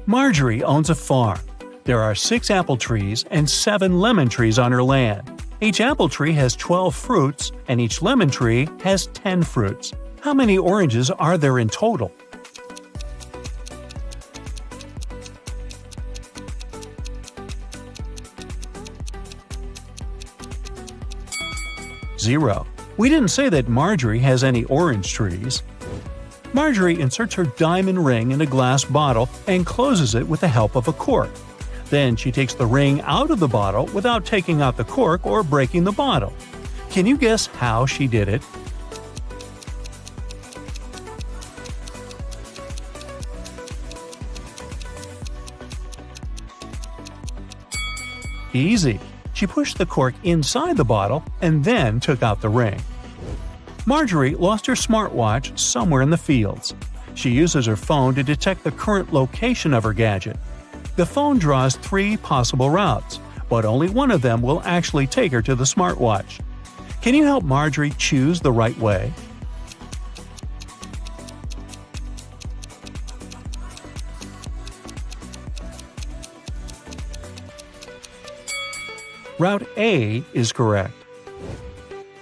Marjorie owns a farm. There are 6 apple trees and 7 lemon trees on her land. Each apple tree has 12 fruits, and each lemon tree has 10 fruits. How many oranges are there in total? Zero. We didn't say that Marjorie has any orange trees. Marjorie inserts her diamond ring in a glass bottle and closes it with the help of a cork. Then she takes the ring out of the bottle without taking out the cork or breaking the bottle. Can you guess how she did it? Easy. She pushed the cork inside the bottle and then took out the ring. Marjorie lost her smartwatch somewhere in the fields. She uses her phone to detect the current location of her gadget. The phone draws 3 possible routes, but only one of them will actually take her to the smartwatch. Can you help Marjorie choose the right way? Route A is correct.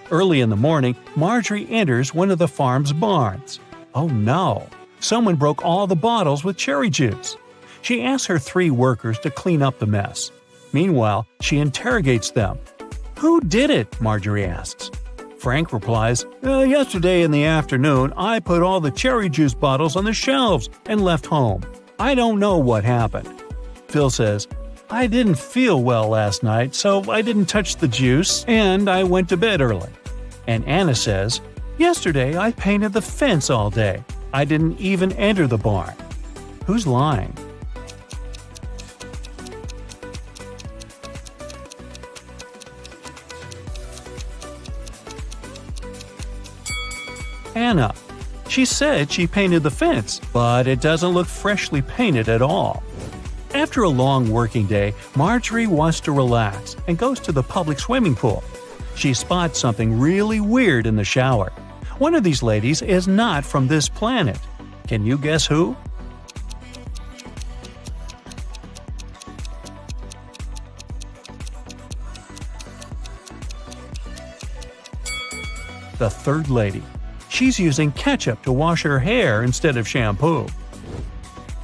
Early in the morning, Marjorie enters one of the farm's barns. Oh no! Someone broke all the bottles with cherry juice. She asks her 3 workers to clean up the mess. Meanwhile, she interrogates them. "Who did it?" Marjorie asks. Frank replies, "Yesterday in the afternoon, I put all the cherry juice bottles on the shelves and left home. I don't know what happened." Phil says, "I didn't feel well last night, so I didn't touch the juice, and I went to bed early." And Anna says, "Yesterday I painted the fence all day. I didn't even enter the barn." Who's lying? Anna. She said she painted the fence, but it doesn't look freshly painted at all. After a long working day, Marjorie wants to relax and goes to the public swimming pool. She spots something really weird in the shower. One of these ladies is not from this planet. Can you guess who? The third lady. She's using ketchup to wash her hair instead of shampoo.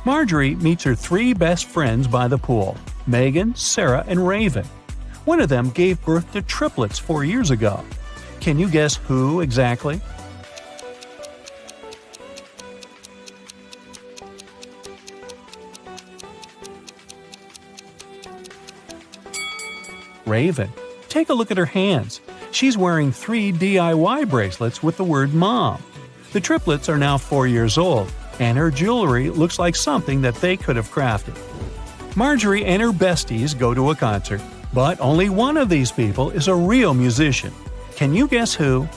Marjorie meets her 3 best friends by the pool, Megan, Sarah, and Raven. One of them gave birth to triplets 4 years ago. Can you guess who exactly? Raven. Take a look at her hands. She's wearing 3 DIY bracelets with the word Mom. The triplets are now 4 years old, and her jewelry looks like something that they could have crafted. Marjorie and her besties go to a concert, but only one of these people is a real musician. Can you guess who?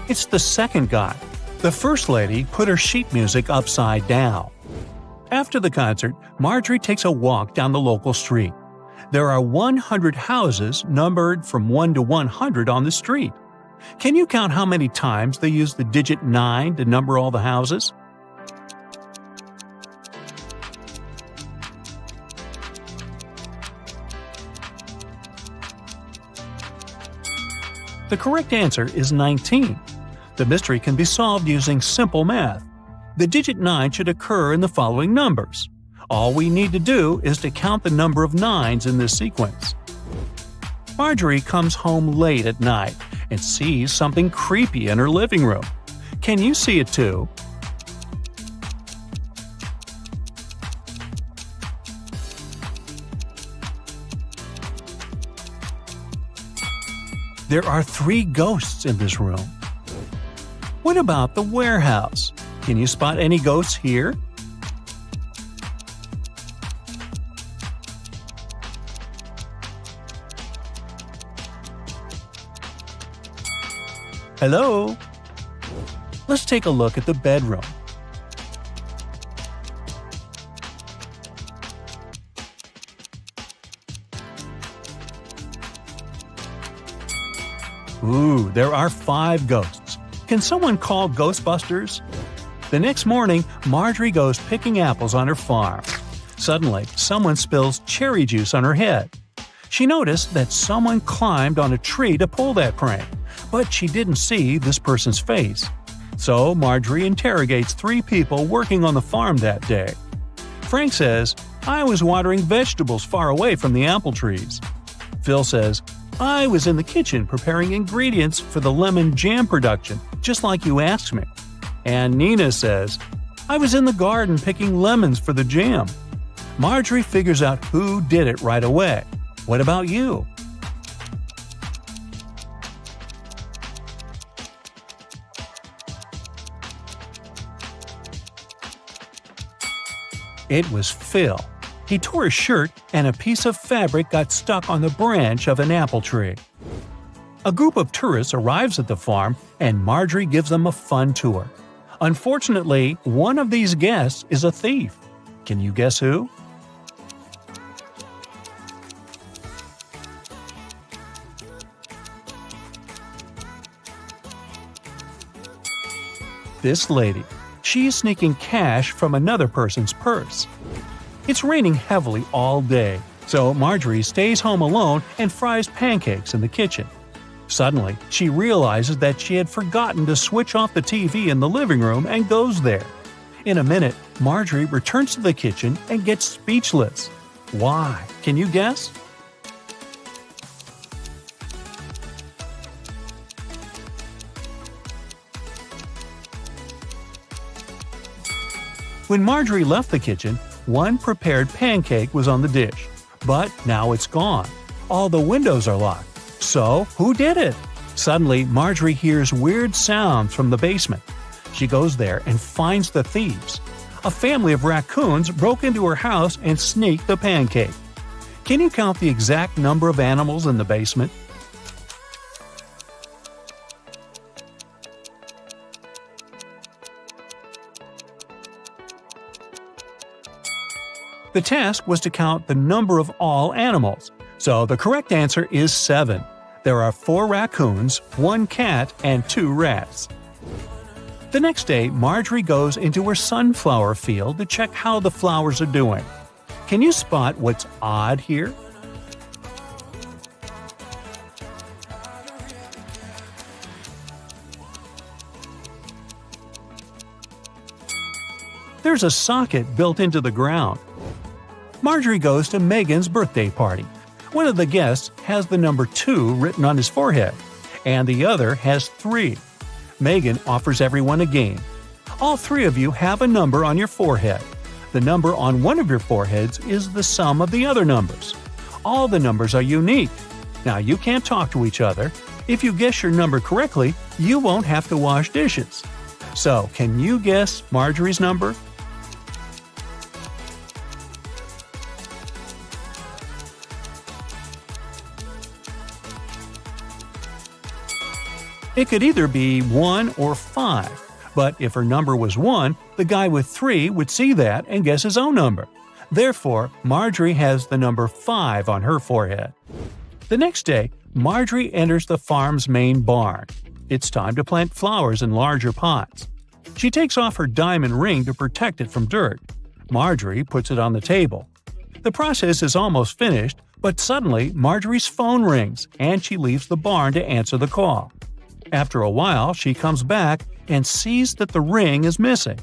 It's the second guy. The first lady put her sheet music upside down. After the concert, Marjorie takes a walk down the local street. There are 100 houses numbered from 1 to 100 on the street. Can you count how many times they use the digit 9 to number all the houses? The correct answer is 19. The mystery can be solved using simple math. The digit 9 should occur in the following numbers. All we need to do is to count the number of 9s in this sequence. Marjorie comes home late at night and sees something creepy in her living room. Can you see it too? There are 3 ghosts in this room. What about the warehouse? Can you spot any ghosts here? Hello? Let's take a look at the bedroom. Ooh, there are 5 ghosts. Can someone call Ghostbusters? The next morning, Marjorie goes picking apples on her farm. Suddenly, someone spills cherry juice on her head. She noticed that someone climbed on a tree to pull that prank, but she didn't see this person's face. So Marjorie interrogates 3 people working on the farm that day. Frank says, "I was watering vegetables far away from the apple trees." Phil says, "I was in the kitchen preparing ingredients for the lemon jam production, just like you asked me." And Nina says, "I was in the garden picking lemons for the jam." Marjorie figures out who did it right away. What about you? It was Phil. He tore his shirt and a piece of fabric got stuck on the branch of an apple tree. A group of tourists arrives at the farm and Marjorie gives them a fun tour. Unfortunately, one of these guests is a thief. Can you guess who? This lady. She's sneaking cash from another person's purse. It's raining heavily all day, so Marjorie stays home alone and fries pancakes in the kitchen. Suddenly, she realizes that she had forgotten to switch off the TV in the living room and goes there. In a minute, Marjorie returns to the kitchen and gets speechless. Why? Can you guess? When Marjorie left the kitchen, one prepared pancake was on the dish. But now it's gone. All the windows are locked. So, who did it? Suddenly, Marjorie hears weird sounds from the basement. She goes there and finds the thieves. A family of raccoons broke into her house and sneaked the pancake. Can you count the exact number of animals in the basement? The task was to count the number of all animals, so the correct answer is 7. There are 4 raccoons, 1 cat, and 2 rats. The next day, Marjorie goes into her sunflower field to check how the flowers are doing. Can you spot what's odd here? There's a socket built into the ground. Marjorie goes to Megan's birthday party. One of the guests has the number 2 written on his forehead, and the other has 3. Megan offers everyone a game. All 3 of you have a number on your forehead. The number on one of your foreheads is the sum of the other numbers. All the numbers are unique. Now you can't talk to each other. If you guess your number correctly, you won't have to wash dishes. So, can you guess Marjorie's number? It could either be 1 or 5, but if her number was 1, the guy with 3 would see that and guess his own number. Therefore, Marjorie has the number 5 on her forehead. The next day, Marjorie enters the farm's main barn. It's time to plant flowers in larger pots. She takes off her diamond ring to protect it from dirt. Marjorie puts it on the table. The process is almost finished, but suddenly Marjorie's phone rings and she leaves the barn to answer the call. After a while, she comes back and sees that the ring is missing.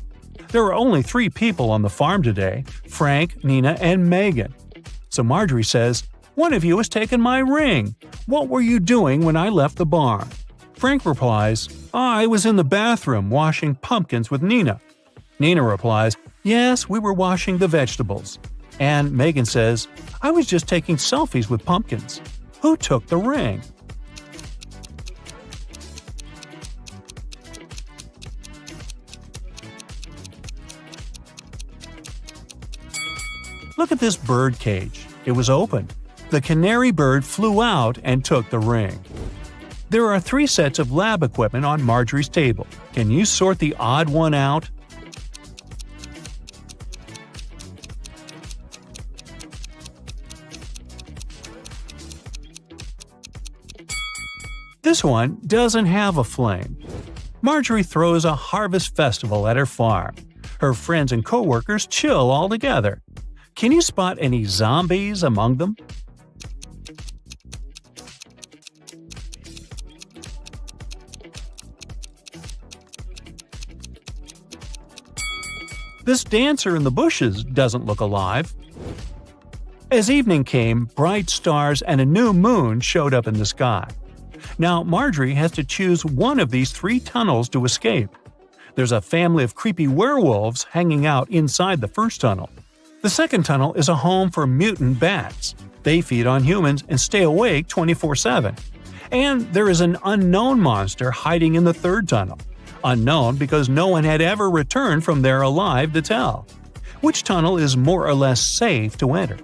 There are only 3 people on the farm today: Frank, Nina, and Megan. So Marjorie says, "One of you has taken my ring. What were you doing when I left the barn?" Frank replies, "I was in the bathroom washing pumpkins with Nina." Nina replies, "Yes, we were washing the vegetables." And Megan says, "I was just taking selfies with pumpkins. Who took the ring?" Look at this bird cage. It was opened. The canary bird flew out and took the ring. There are 3 sets of lab equipment on Marjorie's table. Can you sort the odd one out? This one doesn't have a flame. Marjorie throws a harvest festival at her farm. Her friends and coworkers chill all together. Can you spot any zombies among them? This dancer in the bushes doesn't look alive. As evening came, bright stars and a new moon showed up in the sky. Now Marjorie has to choose one of these 3 tunnels to escape. There's a family of creepy werewolves hanging out inside the first tunnel. The second tunnel is a home for mutant bats. They feed on humans and stay awake 24/7. And there is an unknown monster hiding in the third tunnel. Unknown because no one had ever returned from there alive to tell. Which tunnel is more or less safe to enter?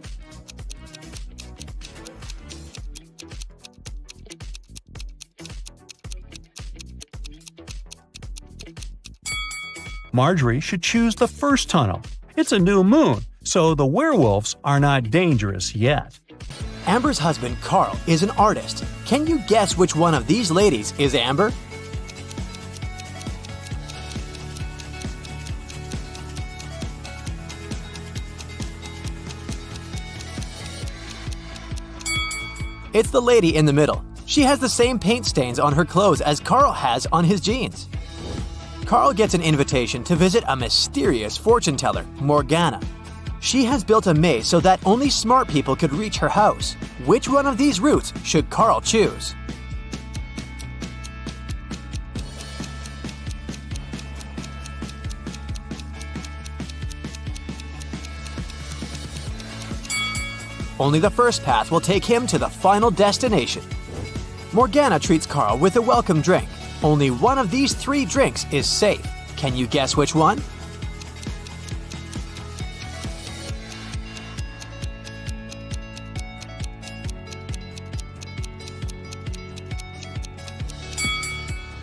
Marjorie should choose the first tunnel. It's a new moon, so the werewolves are not dangerous yet. Amber's husband, Carl, is an artist. Can you guess which one of these ladies is Amber? It's the lady in the middle. She has the same paint stains on her clothes as Carl has on his jeans. Carl gets an invitation to visit a mysterious fortune teller, Morgana. She has built a maze so that only smart people could reach her house. Which one of these routes should Carl choose? Only the first path will take him to the final destination. Morgana treats Carl with a welcome drink. Only one of these 3 drinks is safe. Can you guess which one?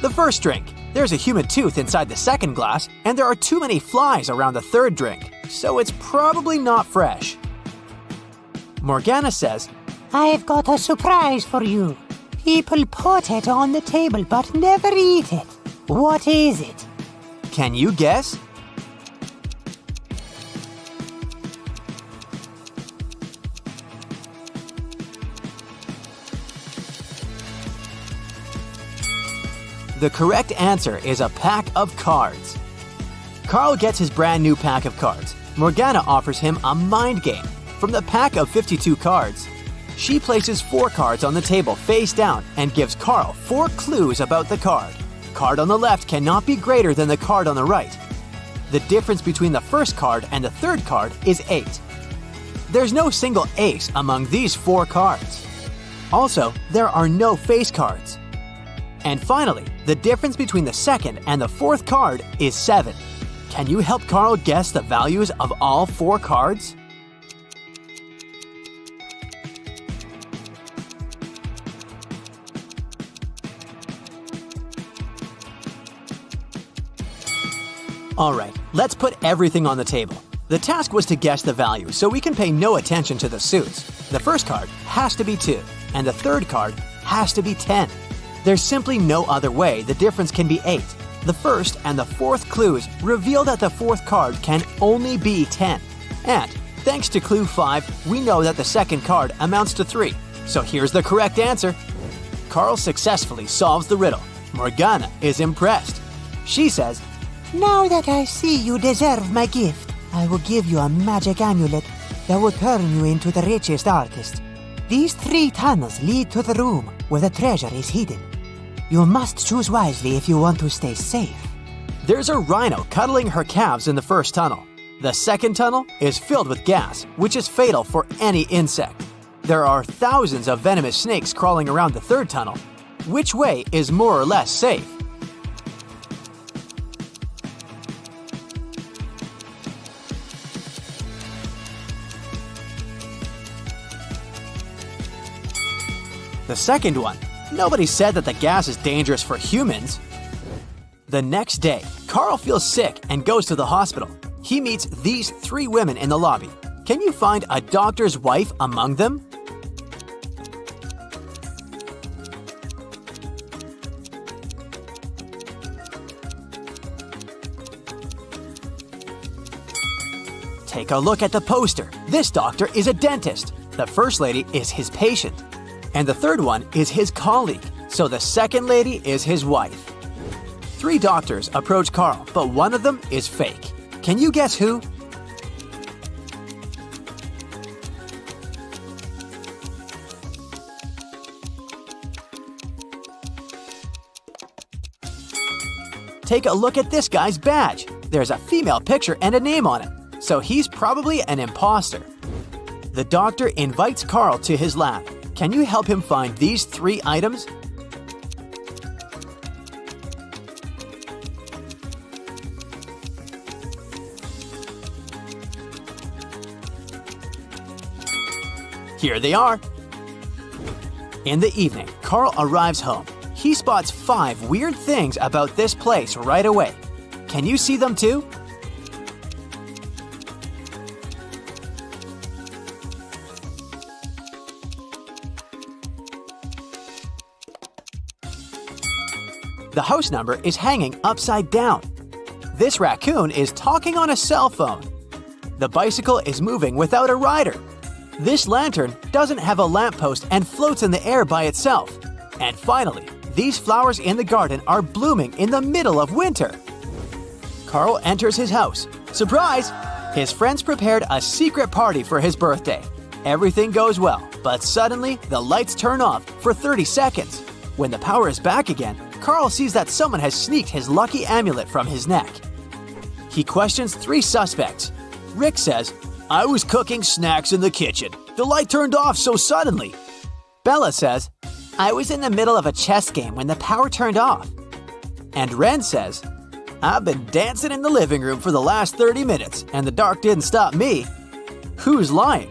The first drink. There's a human tooth inside the second glass, and there are too many flies around the third drink, so it's probably not fresh. Morgana says, I've got a surprise for you. People put it on the table but never eat it. What is it? Can you guess? The correct answer is a pack of cards. Carl gets his brand new pack of cards. Morgana offers him a mind game. From the pack of 52 cards, she places 4 cards on the table face down and gives Carl 4 clues about the card. Card on the left cannot be greater than the card on the right. The difference between the first card and the third card is 8. There's no single ace among these 4 cards. Also, there are no face cards. And finally, the difference between the second and the fourth card is 7. Can you help Carl guess the values of all 4 cards? Alright, let's put everything on the table. The task was to guess the value, so we can pay no attention to the suits. The first card has to be 2, and the third card has to be 10. There's simply no other way the difference can be 8. The first and the fourth clues reveal that the fourth card can only be 10. And, thanks to clue 5, we know that the second card amounts to 3. So here's the correct answer. Carl successfully solves the riddle. Morgana is impressed. She says, Now that I see you deserve my gift, I will give you a magic amulet that will turn you into the richest artist. These 3 tunnels lead to the room where the treasure is hidden. You must choose wisely if you want to stay safe. There's a rhino cuddling her calves in the first tunnel. The second tunnel is filled with gas, which is fatal for any insect. There are thousands of venomous snakes crawling around the third tunnel. Which way is more or less safe? The second one. Nobody said that the gas is dangerous for humans. The next day, Carl feels sick and goes to the hospital. He meets these 3 women in the lobby. Can you find a doctor's wife among them? Take a look at the poster. This doctor is a dentist. The first lady is his patient. And the third one is his colleague. So the second lady is his wife. 3 doctors approach Carl, but one of them is fake. Can you guess who? Take a look at this guy's badge. There's a female picture and a name on it, so he's probably an imposter. The doctor invites Carl to his lab. Can you help him find these 3 items? Here they are. In the evening, Carl arrives home. He spots 5 weird things about this place right away. Can you see them too? The house number is hanging upside down. This raccoon is talking on a cell phone. The bicycle is moving without a rider. This lantern doesn't have a lamppost and floats in the air by itself. And finally, these flowers in the garden are blooming in the middle of winter. Carl enters his house. Surprise! His friends prepared a secret party for his birthday. Everything goes well, but suddenly the lights turn off for 30 seconds. When the power is back again, Carl sees that someone has sneaked his lucky amulet from his neck. He questions 3 suspects. Rick says, "I was cooking snacks in the kitchen. The light turned off so suddenly." Bella says, "I was in the middle of a chess game when the power turned off." And Ren says, "I've been dancing in the living room for the last 30 minutes, and the dark didn't stop me." Who's lying?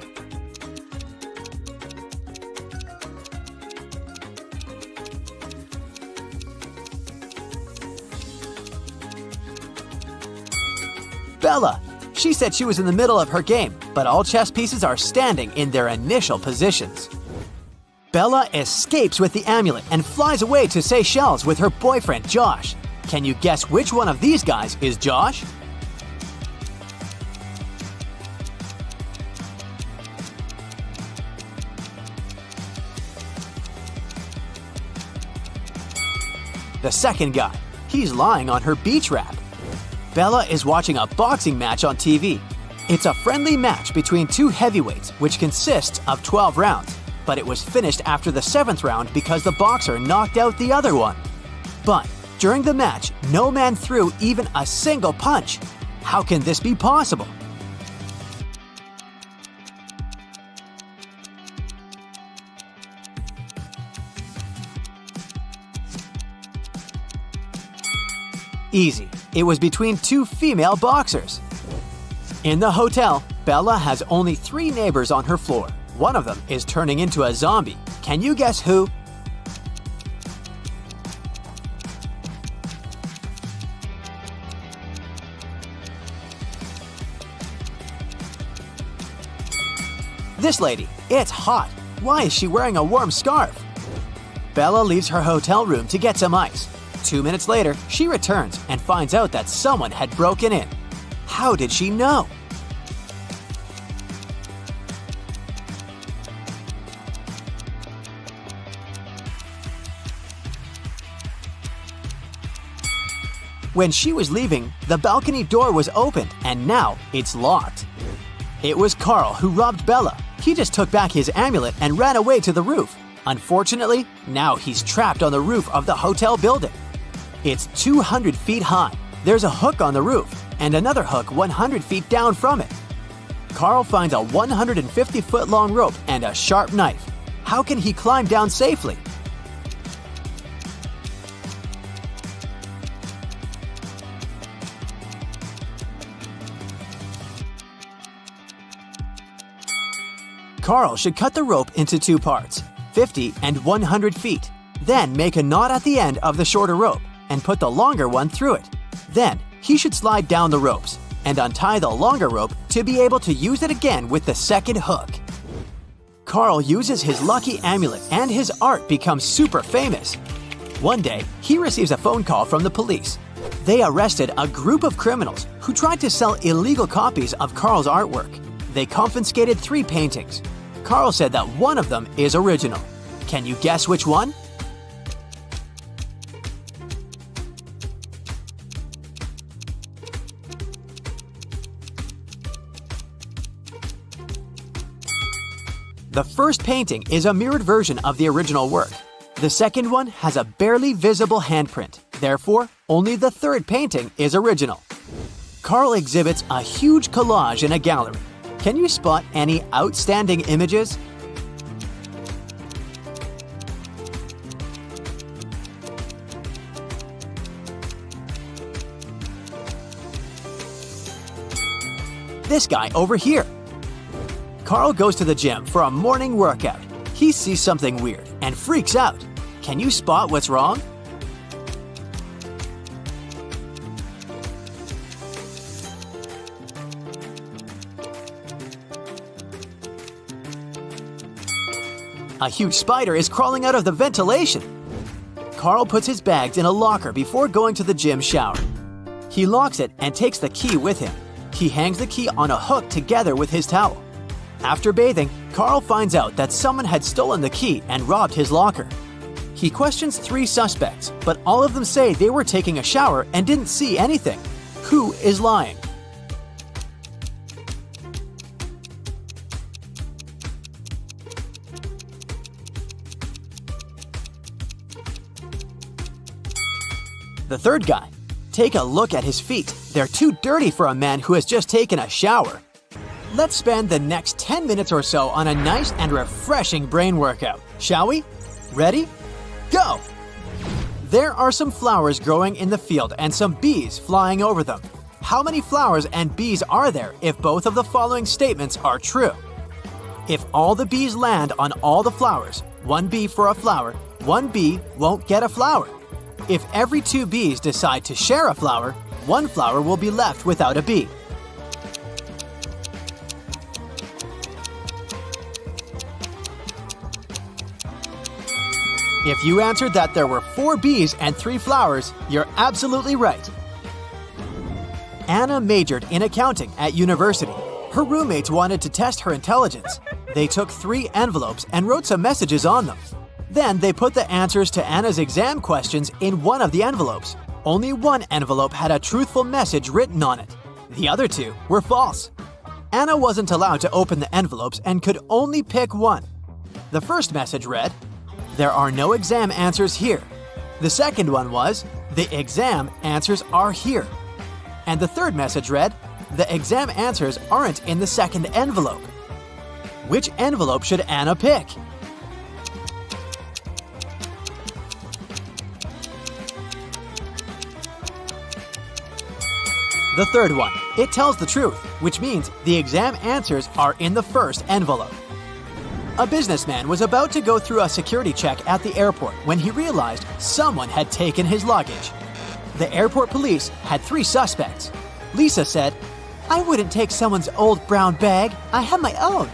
Bella. She said she was in the middle of her game, but all chess pieces are standing in their initial positions. Bella escapes with the amulet and flies away to Seychelles with her boyfriend Josh. Can you guess which one of these guys is Josh? The second guy. He's lying on her beach wrap. Bella is watching a boxing match on TV. It's a friendly match between 2 heavyweights, which consists of 12 rounds. But it was finished after the 7th round because the boxer knocked out the other one. But during the match, no man threw even a single punch. How can this be possible? Easy. It was between 2 female boxers. In the hotel, Bella has only 3 neighbors on her floor. One of them is turning into a zombie. Can you guess who? This lady. It's hot. Why is she wearing a warm scarf? Bella leaves her hotel room to get some ice. 2 minutes later, she returns and finds out that someone had broken in. How did she know? When she was leaving, the balcony door was opened and now it's locked. It was Carl who robbed Bella. He just took back his amulet and ran away to the roof. Unfortunately, now he's trapped on the roof of the hotel building. It's 200 feet high. There's a hook on the roof and another hook 100 feet down from it. Carl finds a 150-foot long rope and a sharp knife. How can he climb down safely? Carl should cut the rope into 2 parts, 50 and 100 feet. Then make a knot at the end of the shorter rope and put the longer one through it. Then he should slide down the ropes and untie the longer rope to be able to use it again with the second hook. Carl uses his lucky amulet and his art becomes super famous. One day, he receives a phone call from the police. They arrested a group of criminals who tried to sell illegal copies of Carl's artwork. They confiscated 3 paintings. Carl said that one of them is original. Can you guess which one? The first painting is a mirrored version of the original work. The second one has a barely visible handprint. Therefore, only the third painting is original. Carl exhibits a huge collage in a gallery. Can you spot any outstanding images? This guy over here. Carl goes to the gym for a morning workout. He sees something weird and freaks out. Can you spot what's wrong? A huge spider is crawling out of the ventilation. Carl puts his bags in a locker before going to the gym shower. He locks it and takes the key with him. He hangs the key on a hook together with his towel. After bathing, Carl finds out that someone had stolen the key and robbed his locker. He questions 3 suspects, but all of them say they were taking a shower and didn't see anything. Who is lying? The third guy. Take a look at his feet. They're too dirty for a man who has just taken a shower. Let's spend the next 10 minutes or so on a nice and refreshing brain workout, shall we? Ready? Go! There are some flowers growing in the field and some bees flying over them. How many flowers and bees are there if both of the following statements are true? If all the bees land on all the flowers, 1 bee for a flower, 1 bee won't get a flower. If every 2 bees decide to share a flower, 1 flower will be left without a bee. If you answered that there were 4 bees and 3 flowers, you're absolutely right. Anna majored in accounting at university. Her roommates wanted to test her intelligence. They took 3 envelopes and wrote some messages on them. Then they put the answers to Anna's exam questions in one of the envelopes. Only one envelope had a truthful message written on it. The other 2 were false. Anna wasn't allowed to open the envelopes and could only pick one. The first message read, "There are no exam answers here." The second one was, "The exam answers are here." And the third message read, "The exam answers aren't in the second envelope." Which envelope should Anna pick? The third one. It tells the truth, which means the exam answers are in the first envelope. A businessman was about to go through a security check at the airport when he realized someone had taken his luggage. The airport police had 3 suspects. Lisa said, "I wouldn't take someone's old brown bag. I have my own."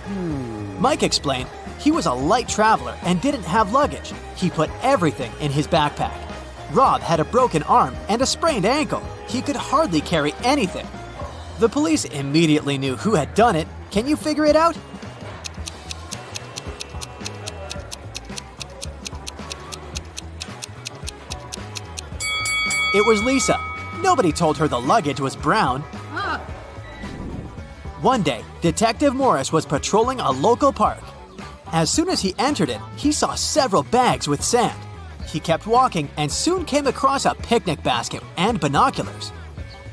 Mike explained he was a light traveler and didn't have luggage. He put everything in his backpack. Rob had a broken arm and a sprained ankle. He could hardly carry anything. The police immediately knew who had done it. Can you figure it out? It was Lisa. Nobody told her the luggage was brown. One day, Detective Morris was patrolling a local park. As soon as he entered it, he saw several bags with sand. He kept walking and soon came across a picnic basket and binoculars.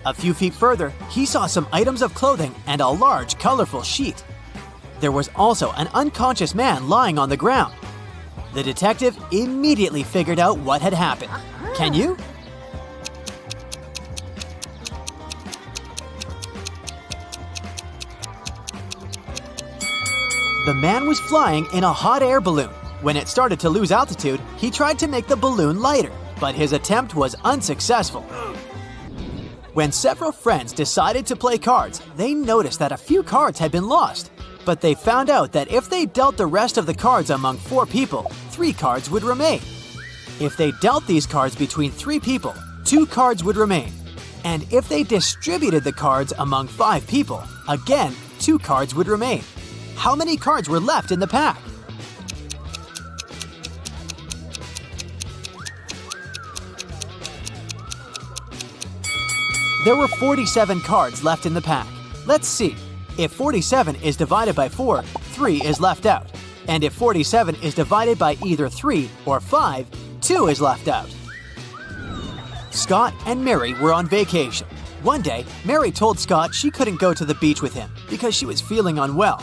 A few feet further, he saw some items of clothing and a large, colorful sheet. There was also an unconscious man lying on the ground. The detective immediately figured out what had happened. Can you? The man was flying in a hot air balloon. When it started to lose altitude, he tried to make the balloon lighter, but his attempt was unsuccessful. When several friends decided to play cards, they noticed that a few cards had been lost. But they found out that if they dealt the rest of the cards among 4 people, 3 cards would remain. If they dealt these cards between 3 people, 2 cards would remain. And if they distributed the cards among 5 people, again, 2 cards would remain. How many cards were left in the pack? There were 47 cards left in the pack. Let's see. If 47 is divided by 4, 3 is left out. And if 47 is divided by either 3 or 5, 2 is left out. Scott and Mary were on vacation. One day, Mary told Scott she couldn't go to the beach with him because she was feeling unwell.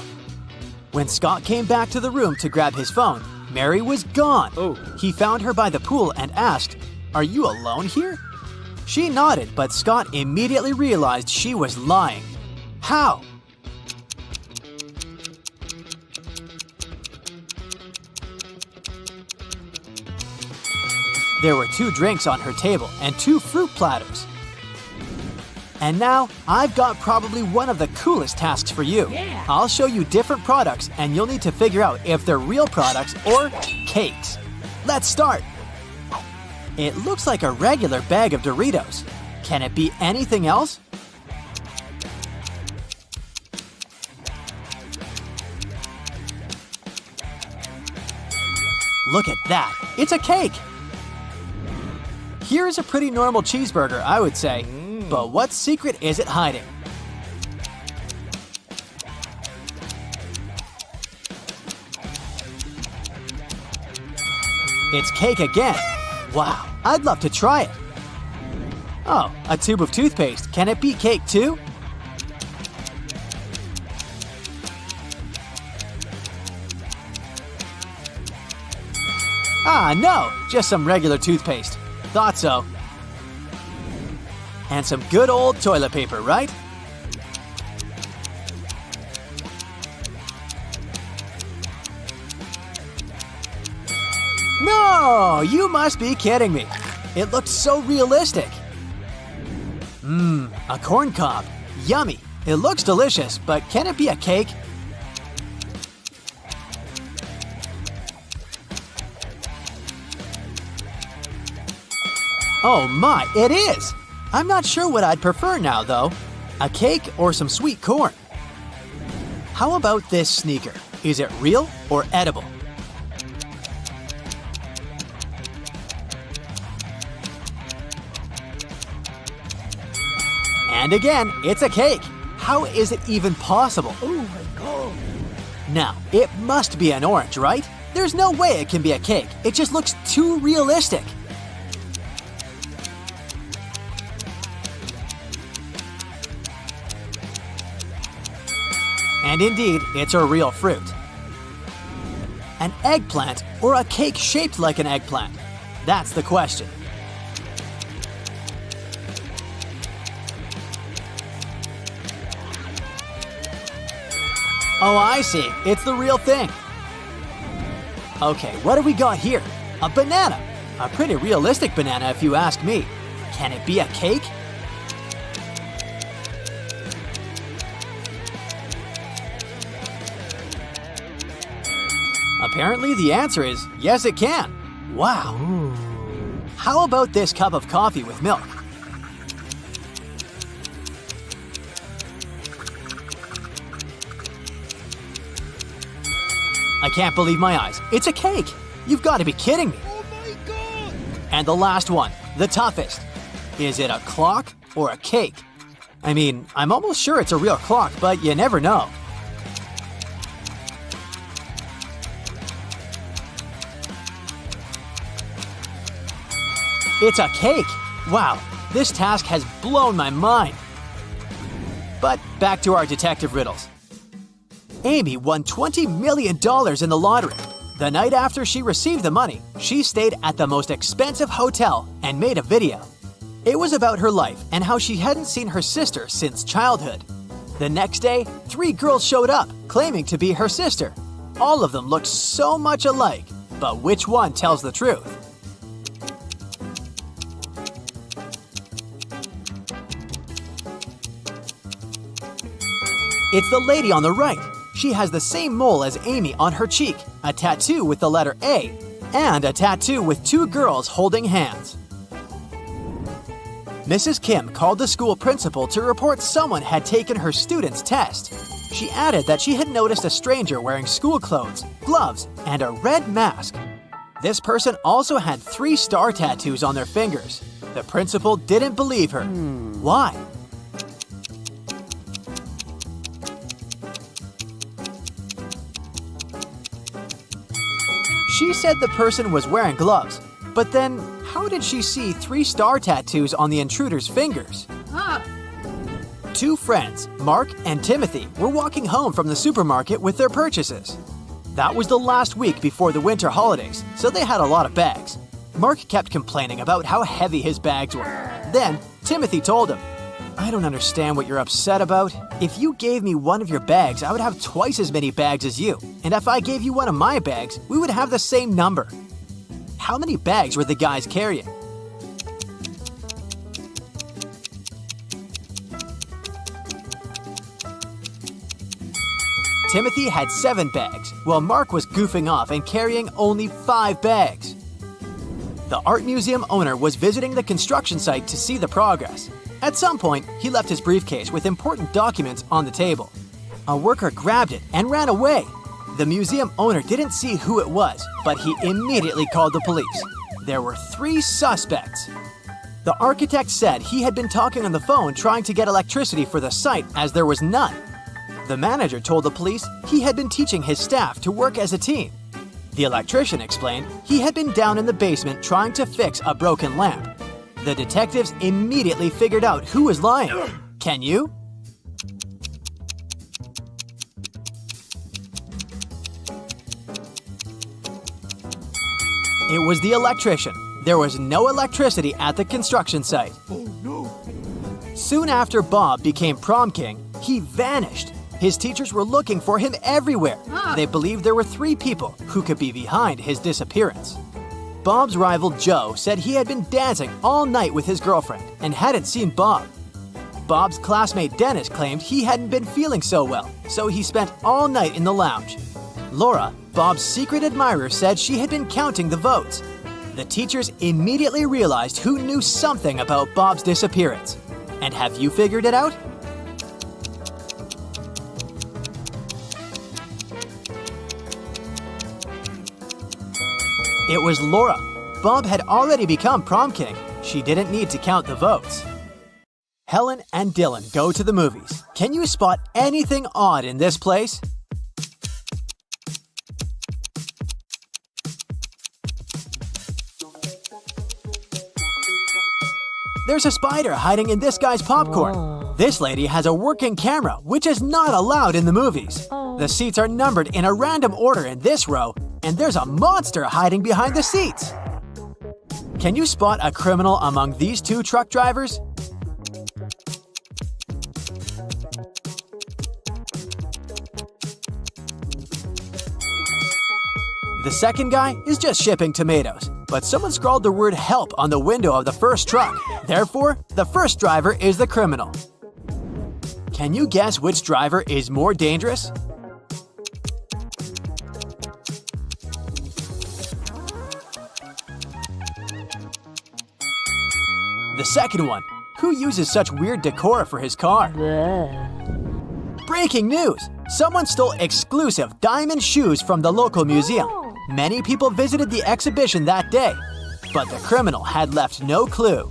When Scott came back to the room to grab his phone, Mary was gone. He found her by the pool and asked, "Are you alone here?" She nodded, but Scott immediately realized she was lying. How? There were 2 drinks on her table and 2 fruit platters. And now, I've got probably one of the coolest tasks for you. I'll show you different products and you'll need to figure out if they're real products or cakes. Let's start! It looks like a regular bag of Doritos. Can it be anything else? Look at that! It's a cake! Here is a pretty normal cheeseburger, I would say. But what secret is it hiding? It's cake again! Wow, I'd love to try it. Oh, a tube of toothpaste. Can it be cake too? Ah, no, just some regular toothpaste. Thought so. And some good old toilet paper, right? No, you must be kidding me. It looked so realistic. A corn cob. Yummy. It looks delicious, but can it be a cake? Oh my, it is! I'm not sure what I'd prefer now, though. A cake or some sweet corn? How about this sneaker? Is it real or edible? And again, it's a cake. How is it even possible? Oh my god. Now, it must be an orange, right? There's no way it can be a cake. It just looks too realistic. And indeed, it's a real fruit. An eggplant or a cake shaped like an eggplant? That's the question. Oh, I see. It's the real thing. Okay, what do we got here? A banana. A pretty realistic banana if you ask me. Can it be a cake? Apparently the answer is yes, it can. Wow. How about this cup of coffee with milk? I can't believe my eyes. It's a cake. You've got to be kidding me. Oh my god! And the last one, the toughest. Is it a clock or a cake? I mean, I'm almost sure it's a real clock, but you never know. It's a cake! Wow, this task has blown my mind. But back to our detective riddles. Amy won $20 million in the lottery. The night after she received the money, she stayed at the most expensive hotel and made a video. It was about her life and how she hadn't seen her sister since childhood. The next day, 3 girls showed up, claiming to be her sister. All of them looked so much alike, but which one tells the truth? It's the lady on the right. She has the same mole as Amy on her cheek, a tattoo with the letter A, and a tattoo with 2 girls holding hands. Mrs. Kim called the school principal to report someone had taken her student's test. She added that she had noticed a stranger wearing school clothes, gloves, and a red mask. This person also had 3 star tattoos on their fingers. The principal didn't believe her. Why? She said the person was wearing gloves, but then how did she see 3 star tattoos on the intruder's fingers? 2 friends, Mark and Timothy, were walking home from the supermarket with their purchases. That was the last week before the winter holidays, so they had a lot of bags. Mark kept complaining about how heavy his bags were. Then, Timothy told him, "I don't understand what you're upset about. If you gave me one of your bags, I would have twice as many bags as you. And if I gave you one of my bags, we would have the same number." How many bags were the guys carrying? Timothy had 7 bags, while Mark was goofing off and carrying only 5 bags. The art museum owner was visiting the construction site to see the progress. At some point, he left his briefcase with important documents on the table. A worker grabbed it and ran away. The museum owner didn't see who it was, but he immediately called the police. There were 3 suspects. The architect said he had been talking on the phone trying to get electricity for the site as there was none. The manager told the police he had been teaching his staff to work as a team. The electrician explained he had been down in the basement trying to fix a broken lamp. The detectives immediately figured out who was lying. Can you? It was the electrician. There was no electricity at the construction site. Oh no! Soon after Bob became prom king, he vanished. His teachers were looking for him everywhere. They believed there were 3 people who could be behind his disappearance. Bob's rival Joe said he had been dancing all night with his girlfriend and hadn't seen Bob. Bob's classmate Dennis claimed he hadn't been feeling so well, so he spent all night in the lounge. Laura, Bob's secret admirer, said she had been counting the votes. The teachers immediately realized who knew something about Bob's disappearance. And have you figured it out? It was Laura. Bob had already become prom king. She didn't need to count the votes. Helen and Dylan go to the movies. Can you spot anything odd in this place? There's a spider hiding in this guy's popcorn. This lady has a working camera, which is not allowed in the movies. The seats are numbered in a random order in this row, and there's a monster hiding behind the seats. Can you spot a criminal among these 2 truck drivers? The second guy is just shipping tomatoes, but someone scrawled the word help on the window of the first truck. Therefore, the first driver is the criminal. Can you guess which driver is more dangerous? The second one. Who uses such weird decor for his car? Breaking news! Someone stole exclusive diamond shoes from the local museum. Many people visited the exhibition that day, but the criminal had left no clue.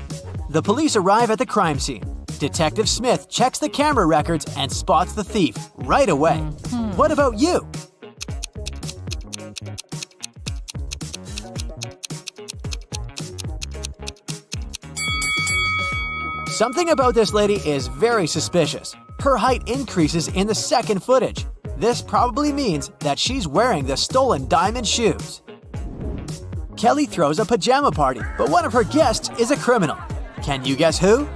The police arrive at the crime scene. Detective Smith checks the camera records and spots the thief right away. What about you? Something about this lady is very suspicious. Her height increases in the second footage. This probably means that she's wearing the stolen diamond shoes. Kelly throws a pajama party, but one of her guests is a criminal. Can you guess who?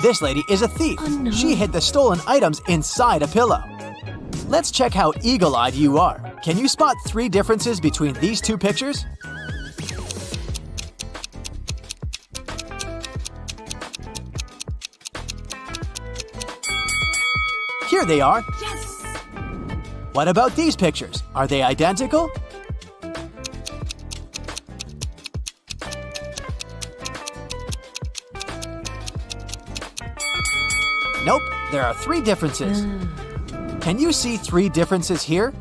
This lady is a thief. Oh, no. She hid the stolen items inside a pillow. Let's check how eagle-eyed you are. Can you spot 3 differences between these 2 pictures? Here they are. Yes! What about these pictures? Are they identical? Nope, there are 3 differences. Can you see 3 differences here?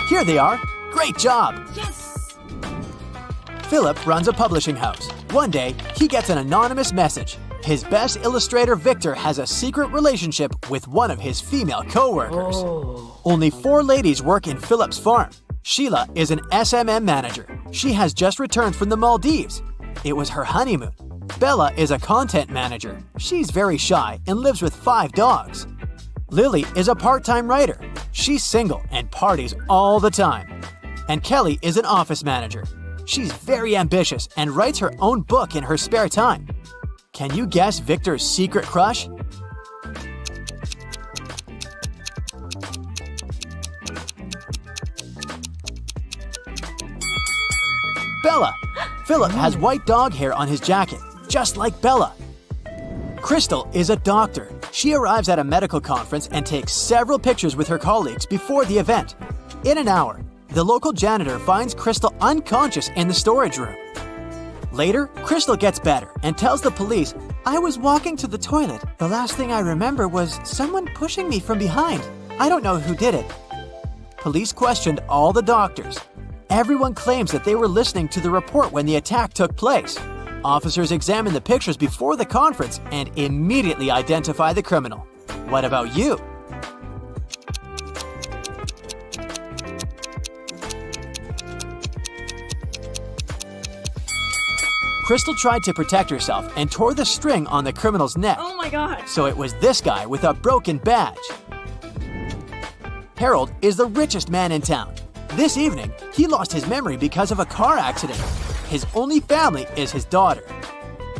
Here they are. Great job! Yes! Philip runs a publishing house. One day, he gets an anonymous message. His best illustrator, Victor, has a secret relationship with one of his female co-workers. Only 4 ladies work in Philip's farm. Sheila is an SMM manager. She has just returned from the Maldives. It was her honeymoon. Bella is a content manager. She's very shy and lives with 5 dogs. Lily is a part-time writer. She's single and parties all the time. And Kelly is an office manager. She's very ambitious and writes her own book in her spare time. Can you guess Victor's secret crush? Bella! Philip has white dog hair on his jacket, just like Bella. Crystal is a doctor. She arrives at a medical conference and takes several pictures with her colleagues before the event. In an hour, the local janitor finds Crystal unconscious in the storage room. Later, Crystal gets better and tells the police, "I was walking to the toilet. The last thing I remember was someone pushing me from behind. I don't know who did it." Police questioned all the doctors. Everyone claims that they were listening to the report when the attack took place. Officers examine the pictures before the conference and immediately identify the criminal. What about you? Crystal tried to protect herself and tore the string on the criminal's neck. Oh my god. So it was this guy with a broken badge. Harold is the richest man in town. This evening, he lost his memory because of a car accident. His only family is his daughter.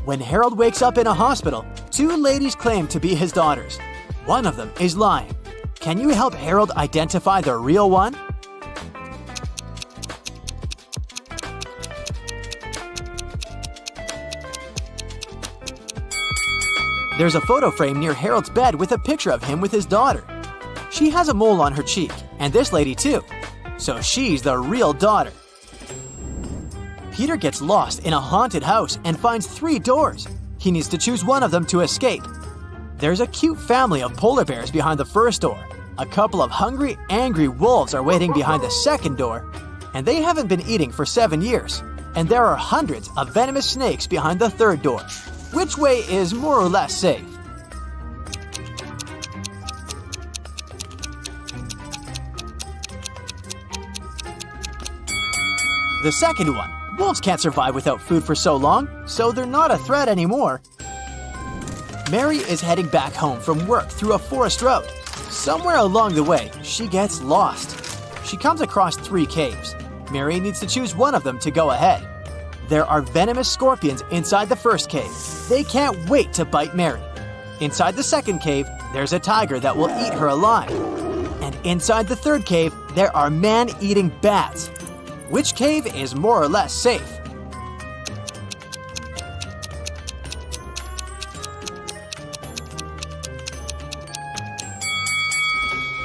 When Harold wakes up in a hospital, 2 ladies claim to be his daughters. One of them is lying. Can you help Harold identify the real one? There's a photo frame near Harold's bed with a picture of him with his daughter. She has a mole on her cheek, and this lady too. So she's the real daughter. Peter gets lost in a haunted house and finds 3 doors. He needs to choose one of them to escape. There's a cute family of polar bears behind the first door. A couple of hungry, angry wolves are waiting behind the second door, and they haven't been eating for 7 years. And there are hundreds of venomous snakes behind the third door. Which way is more or less safe? The second one. Wolves can't survive without food for so long, so they're not a threat anymore. Mary is heading back home from work through a forest road. Somewhere along the way, she gets lost. She comes across 3 caves. Mary needs to choose one of them to go ahead. There are venomous scorpions inside the first cave. They can't wait to bite Mary. Inside the second cave, there's a tiger that will eat her alive. And inside the third cave, there are man-eating bats. Which cave is more or less safe?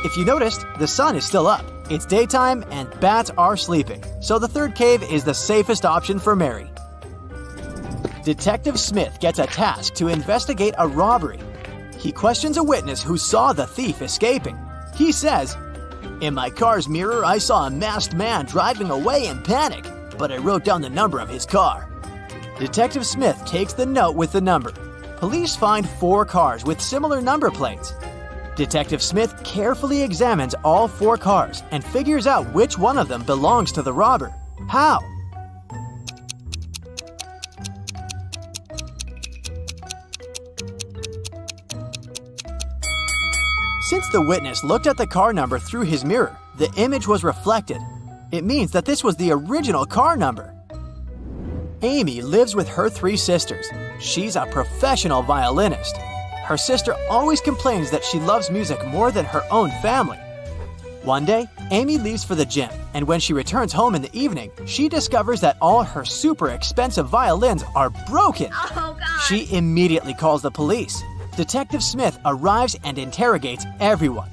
If you noticed, the sun is still up. It's daytime and bats are sleeping, so the third cave is the safest option for Mary. Detective Smith gets a task to investigate a robbery. He questions a witness who saw the thief escaping. He says, "In my car's mirror, I saw a masked man driving away in panic, but I wrote down the number of his car." Detective Smith takes the note with the number. Police find 4 cars with similar number plates. Detective Smith carefully examines all 4 cars and figures out which one of them belongs to the robber. How? Since the witness looked at the car number through his mirror, the image was reflected. It means that this was the original car number. Amy lives with her 3 sisters. She's a professional violinist. Her sister always complains that she loves music more than her own family. One day, Amy leaves for the gym, and when she returns home in the evening, she discovers that all her super expensive violins are broken. Oh, God. She immediately calls the police. Detective Smith arrives and interrogates everyone.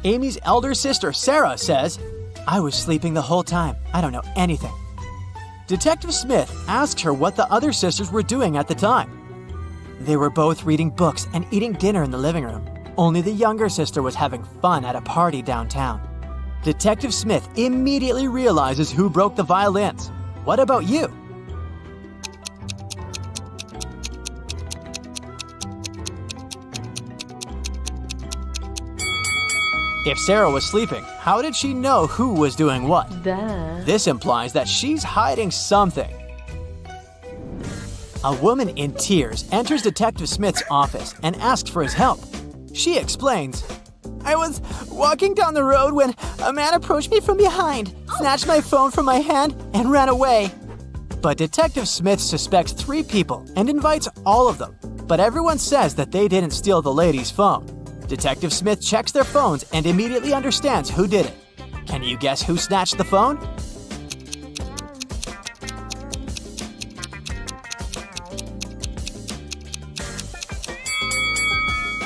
Amy's elder sister, Sarah, says, "I was sleeping the whole time. I don't know anything." Detective Smith asks her what the other sisters were doing at the time. They were both reading books and eating dinner in the living room. Only the younger sister was having fun at a party downtown. Detective Smith immediately realizes who broke the violins. What about you? If Sarah was sleeping, how did she know who was doing what? Duh. This implies that she's hiding something. A woman in tears enters Detective Smith's office and asks for his help. She explains, "I was walking down the road when a man approached me from behind, snatched my phone from my hand, and ran away." But Detective Smith suspects 3 people and invites all of them. But everyone says that they didn't steal the lady's phone. Detective Smith checks their phones and immediately understands who did it. Can you guess who snatched the phone?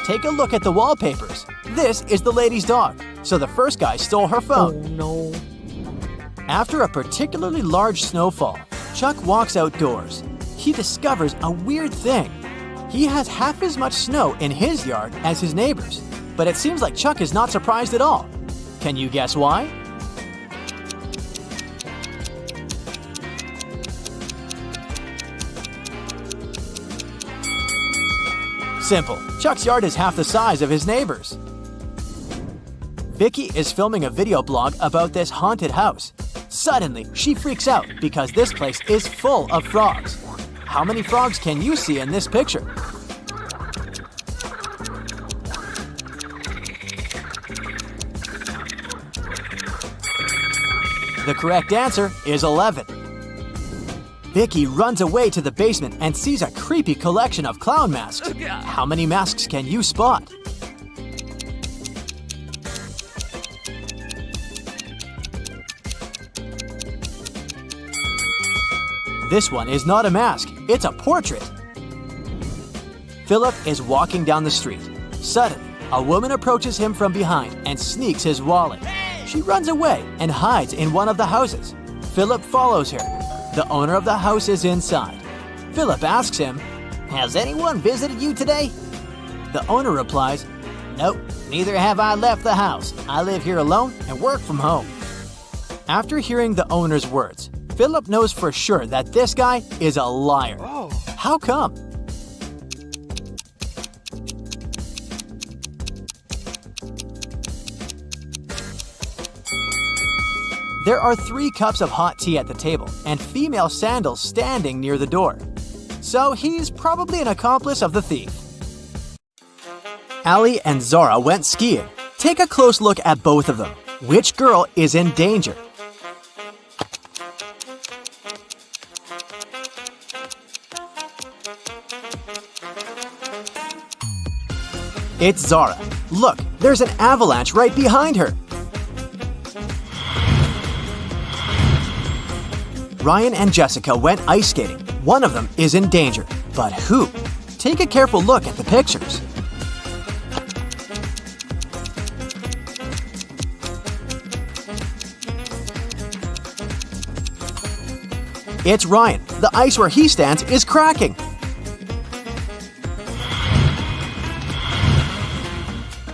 Take a look at the wallpapers. This is the lady's dog, so the first guy stole her phone. Oh, no. After a particularly large snowfall, Chuck walks outdoors. He discovers a weird thing. He has half as much snow in his yard as his neighbors, but it seems like Chuck is not surprised at all. Can you guess why? Simple. Chuck's yard is half the size of his neighbor's. Vicky is filming a video blog about this haunted house. Suddenly, she freaks out because this place is full of frogs. How many frogs can you see in this picture? The correct answer is 11. Vicky runs away to the basement and sees a creepy collection of clown masks. How many masks can you spot? This one is not a mask, it's a portrait. Philip is walking down the street. Suddenly, a woman approaches him from behind and sneaks his wallet. She runs away and hides in one of the houses. Philip follows her. The owner of the house is inside. Philip asks him, "Has anyone visited you today?" The owner replies, "Nope, neither have I left the house. I live here alone and work from home." After hearing the owner's words, Philip knows for sure that this guy is a liar. How come? There are 3 cups of hot tea at the table and female sandals standing near the door. So he's probably an accomplice of the thief. Ali and Zara went skiing. Take a close look at both of them. Which girl is in danger? It's Zara. Look, there's an avalanche right behind her. Ryan and Jessica went ice skating. One of them is in danger. But who? Take a careful look at the pictures. It's Ryan. The ice where he stands is cracking.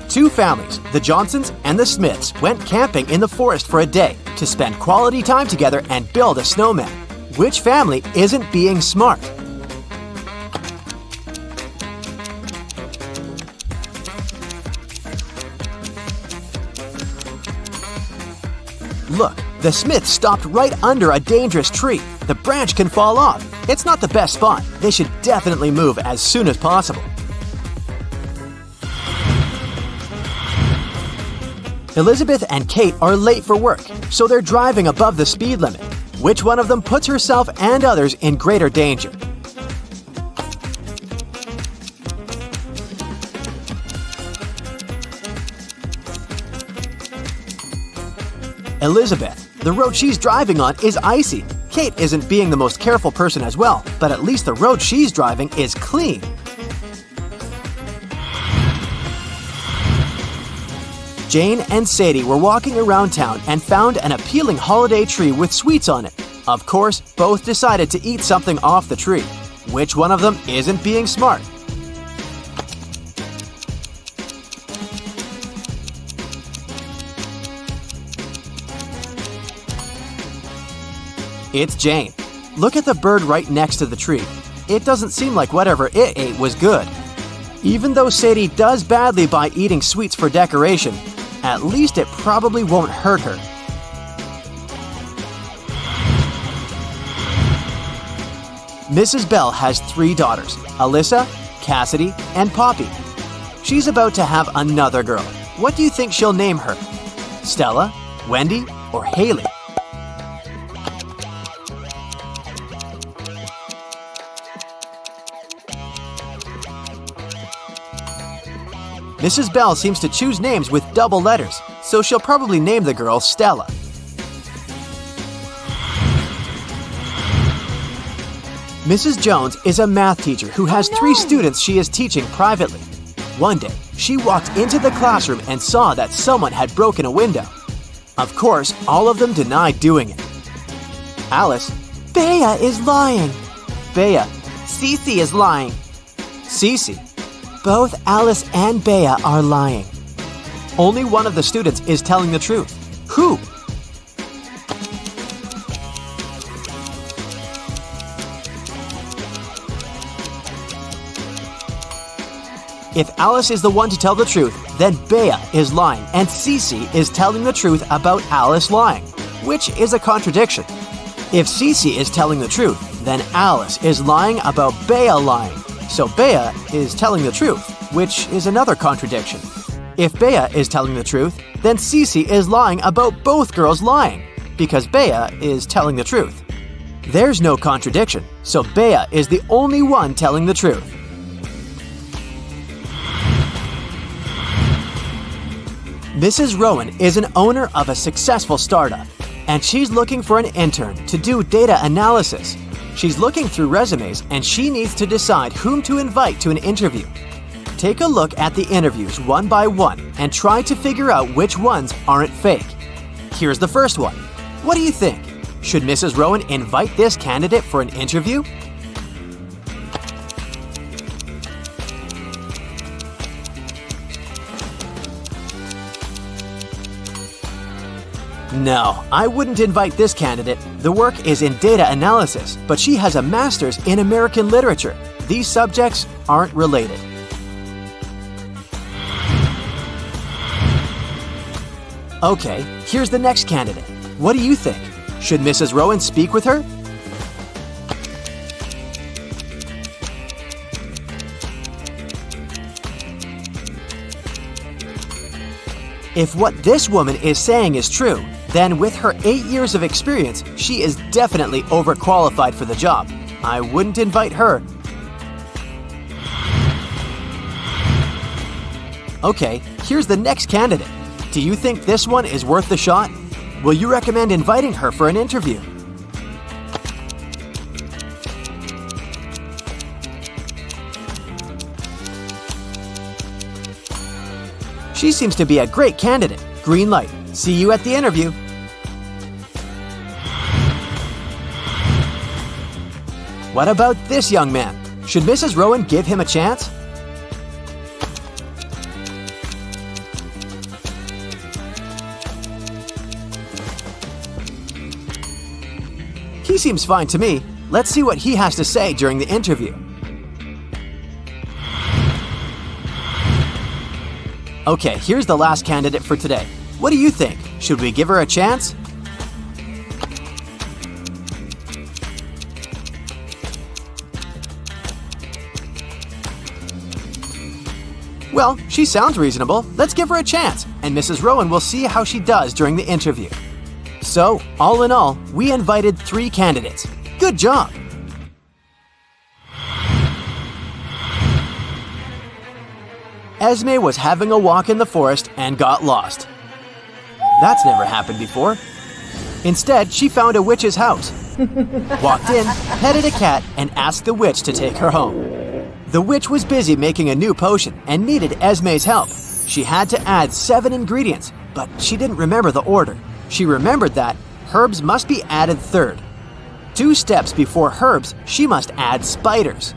Two families, the Johnsons and the Smiths, went camping in the forest for a day to spend quality time together and build a snowman. Which family isn't being smart? Look, the Smiths stopped right under a dangerous tree. The branch can fall off. It's not the best spot. They should definitely move as soon as possible. Elizabeth and Kate are late for work, so they're driving above the speed limit. Which one of them puts herself and others in greater danger? Elizabeth, the road she's driving on is icy. Kate isn't being the most careful person as well, but at least the road she's driving is clean. Jane and Sadie were walking around town and found an appealing holiday tree with sweets on it. Of course, both decided to eat something off the tree. Which one of them isn't being smart? It's Jane. Look at the bird right next to the tree. It doesn't seem like whatever it ate was good. Even though Sadie does badly by eating sweets for decoration, at least it probably won't hurt her. Mrs. Bell has 3 daughters, Alyssa, Cassidy, and Poppy. She's about to have another girl. What do you think she'll name her? Stella, Wendy, or Haley? Mrs. Bell seems to choose names with double letters, so she'll probably name the girl Stella. Mrs. Jones is a math teacher who has 3 students she is teaching privately. One day, she walked into the classroom and saw that someone had broken a window. Of course, all of them denied doing it. Alice, Bea is lying. Bea, Cece is lying. Cece. Both Alice and Bea are lying. Only one of the students is telling the truth. Who? If Alice is the one to tell the truth, then Bea is lying and Cece is telling the truth about Alice lying, which is a contradiction. If Cece is telling the truth, then Alice is lying about Bea lying. So Bea is telling the truth, which is another contradiction. If Bea is telling the truth, then Cece is lying about both girls lying, because Bea is telling the truth. There's no contradiction, so Bea is the only one telling the truth. Mrs. Rowan is an owner of a successful startup, and she's looking for an intern to do data analysis. She's looking through resumes and she needs to decide whom to invite to an interview. Take a look at the interviews one by one and try to figure out which ones aren't fake. Here's the first one. What do you think? Should Mrs. Rowan invite this candidate for an interview? No, I wouldn't invite this candidate. The work is in data analysis, but she has a master's in American literature. These subjects aren't related. Okay, here's the next candidate. What do you think? Should Mrs. Rowan speak with her? If what this woman is saying is true, then with her 8 years of experience, she is definitely overqualified for the job. I wouldn't invite her. Okay, here's the next candidate. Do you think this one is worth the shot? Will you recommend inviting her for an interview? She seems to be a great candidate. Green light. See you at the interview. What about this young man? Should Mrs. Rowan give him a chance? He seems fine to me. Let's see what he has to say during the interview. Okay, here's the last candidate for today. What do you think? Should we give her a chance? Well, she sounds reasonable. Let's give her a chance, and Mrs. Rowan will see how she does during the interview. So, all in all, we invited 3 candidates. Good job! Esme was having a walk in the forest and got lost. That's never happened before. Instead, she found a witch's house, walked in, petted a cat, and asked the witch to take her home. The witch was busy making a new potion and needed Esme's help. She had to add 7 ingredients, but she didn't remember the order. She remembered that herbs must be added third. 2 steps before herbs, she must add spiders.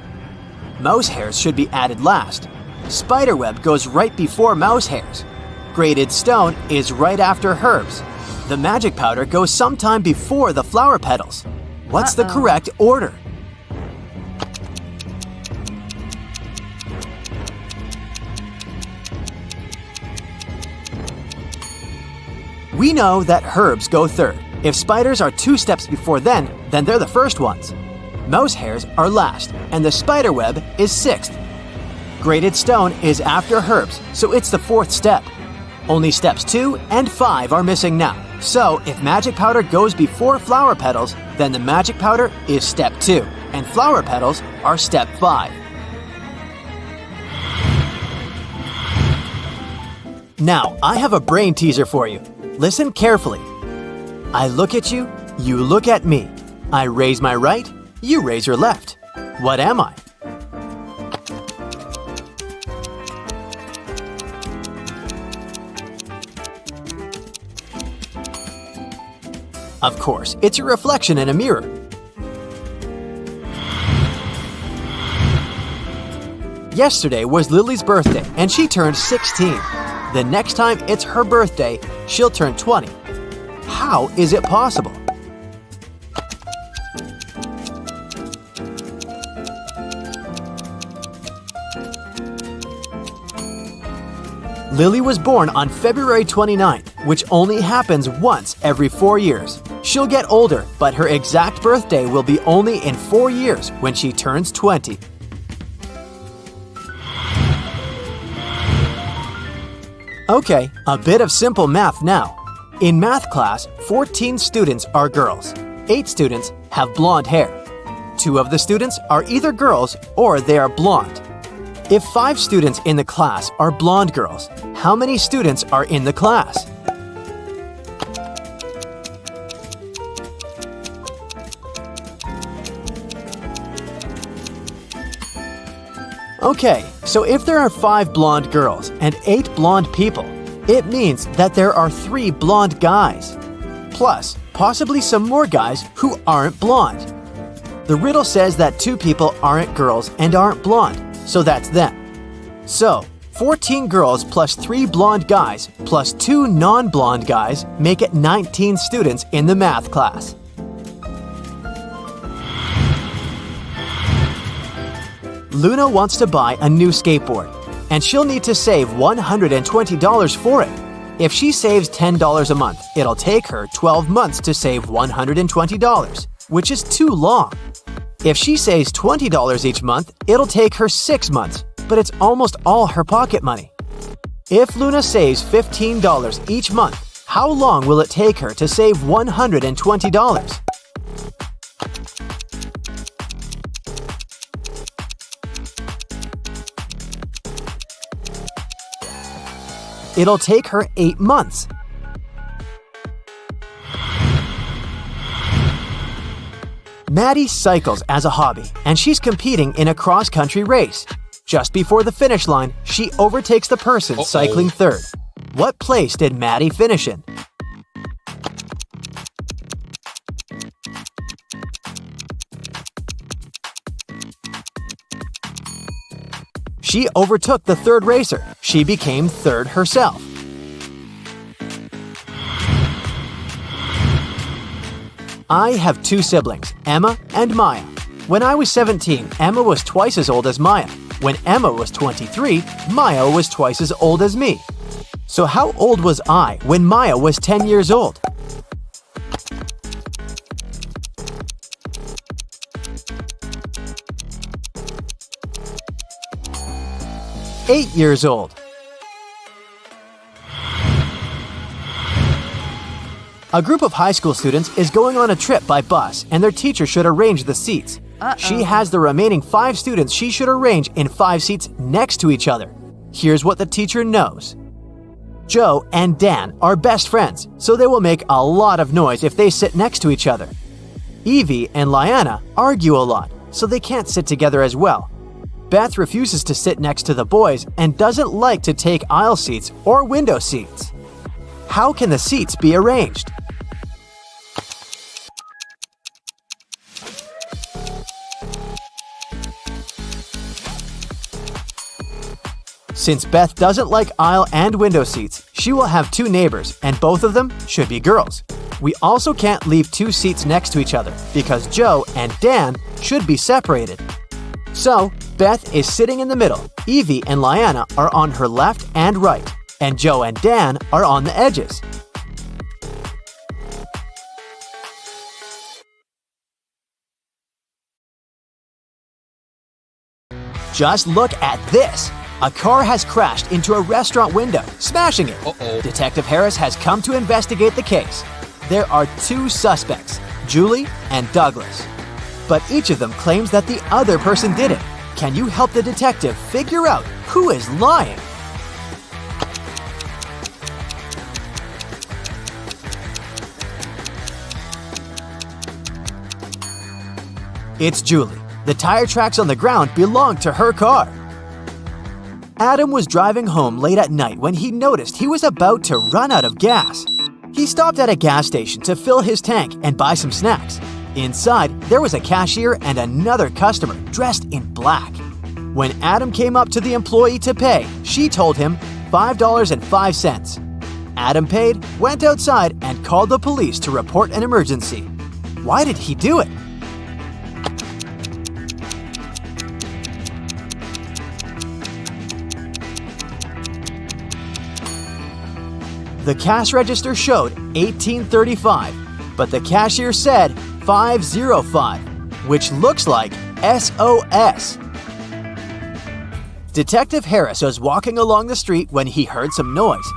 Mouse hairs should be added last. Spiderweb goes right before mouse hairs. Grated stone is right after herbs. The magic powder goes sometime before the flower petals. What's the correct order? We know that herbs go third. If spiders are 2 steps before then they're the first ones. Mouse hairs are last, and the spider web is 6th. Grated stone is after herbs, so it's the 4th step. Only steps 2 and 5 are missing now. So if magic powder goes before flower petals, then the magic powder is step 2, and flower petals are step 5. Now, I have a brain teaser for you. Listen carefully. I look at you, you look at me. I raise my right, you raise your left. What am I? Of course, it's your reflection in a mirror. Yesterday was Lily's birthday, and she turned 16. The next time it's her birthday, she'll turn 20. How is it possible? Lily was born on February 29th, which only happens once every 4 years. She'll get older, but her exact birthday will be only in 4 years when she turns 20. Okay, a bit of simple math now. In math class, 14 students are girls. 8 students have blonde hair. 2 of the students are either girls or they are blonde. If 5 students in the class are blonde girls, how many students are in the class? Okay, so if there are 5 blonde girls and 8 blonde people, it means that there are 3 blonde guys. Plus, possibly some more guys who aren't blonde. The riddle says that 2 people aren't girls and aren't blonde, so that's them. So, 14 girls plus 3 blonde guys plus 2 non-blonde guys make it 19 students in the math class. Luna wants to buy a new skateboard, and she'll need to save $120 for it. If she saves $10 a month, it'll take her 12 months to save $120, which is too long. If she saves $20 each month, it'll take her 6 months, but it's almost all her pocket money. If Luna saves $15 each month, how long will it take her to save $120? It'll take her 8 months. Maddie cycles as a hobby, and she's competing in a cross-country race. Just before the finish line, she overtakes the person cycling third. What place did Maddie finish in? She overtook the third racer. She became third herself. I have 2 siblings, Emma and Maya. When I was 17, Emma was twice as old as Maya. When Emma was 23, Maya was twice as old as me. So how old was I when Maya was 10 years old? "8 years old. A group of high school students is going on a trip by bus, and their teacher should arrange the seats. She has the remaining 5 students she should arrange in 5 seats next to each other. Here's what the teacher knows. Joe and Dan are best friends, so they will make a lot of noise if they sit next to each other. Evie and Lyanna argue a lot, so they can't sit together as well. Beth refuses to sit next to the boys and doesn't like to take aisle seats or window seats. How can the seats be arranged? Since Beth doesn't like aisle and window seats, she will have two neighbors, and both of them should be girls. We also can't leave two seats next to each other because Joe and Dan should be separated. So, Beth is sitting in the middle, Evie and Lyanna are on her left and right, and Joe and Dan are on the edges. Just look at this! A car has crashed into a restaurant window, smashing it. Detective Harris has come to investigate the case. There are two suspects, Julie and Douglas. But each of them claims that the other person did it. Can you help the detective figure out who is lying? It's Julie. The tire tracks on the ground belong to her car. Adam was driving home late at night when he noticed he was about to run out of gas. He stopped at a gas station to fill his tank and buy some snacks. Inside, there was a cashier and another customer dressed in black. When Adam came up to the employee to pay, she told him $5.05. Adam paid, went outside, and called the police to report an emergency. Why did he do it? The cash register showed $18.35, but the cashier said $5.05, which looks like SOS. Detective Harris was walking along the street when he heard some noise.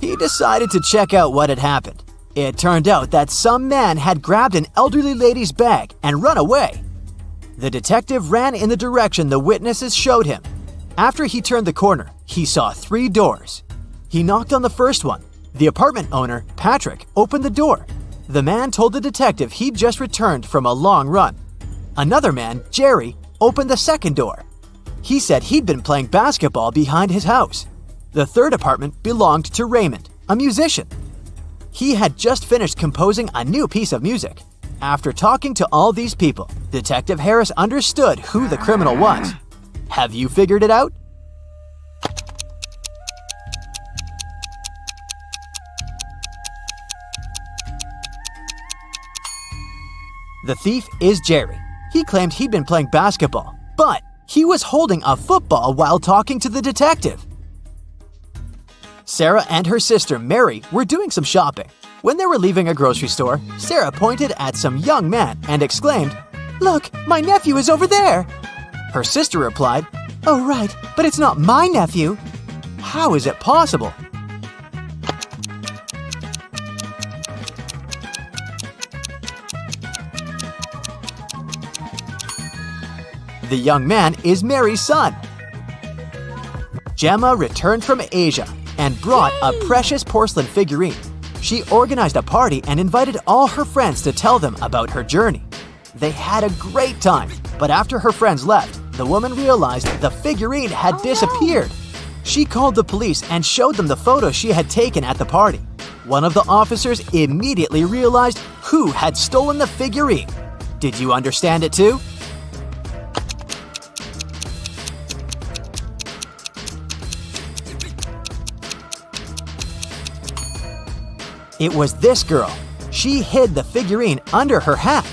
He decided to check out what had happened. It turned out that some man had grabbed an elderly lady's bag and run away. The detective ran in the direction the witnesses showed him. After he turned the corner, he saw 3 doors. He knocked on the first one. The apartment owner, Patrick, opened the door. The man told the detective he'd just returned from a long run. Another man, Jerry, opened the second door. He said he'd been playing basketball behind his house. The third apartment belonged to Raymond, a musician. He had just finished composing a new piece of music. After talking to all these people, Detective Harris understood who the criminal was. Have you figured it out? The thief is Jerry. He claimed he'd been playing basketball, but he was holding a football while talking to the detective. Sarah and her sister Mary were doing some shopping. When they were leaving a grocery store, Sarah pointed at some young man and exclaimed, "Look, my nephew is over there!" Her sister replied, "Oh right, but it's not my nephew." How is it possible? The young man is Mary's son. Gemma returned from Asia and brought a precious porcelain figurine. She organized a party and invited all her friends to tell them about her journey. They had a great time, but after her friends left, the woman realized the figurine had disappeared. She called the police and showed them the photos she had taken at the party. One of the officers immediately realized who had stolen the figurine. Did you understand it too? It was this girl. She hid the figurine under her hat.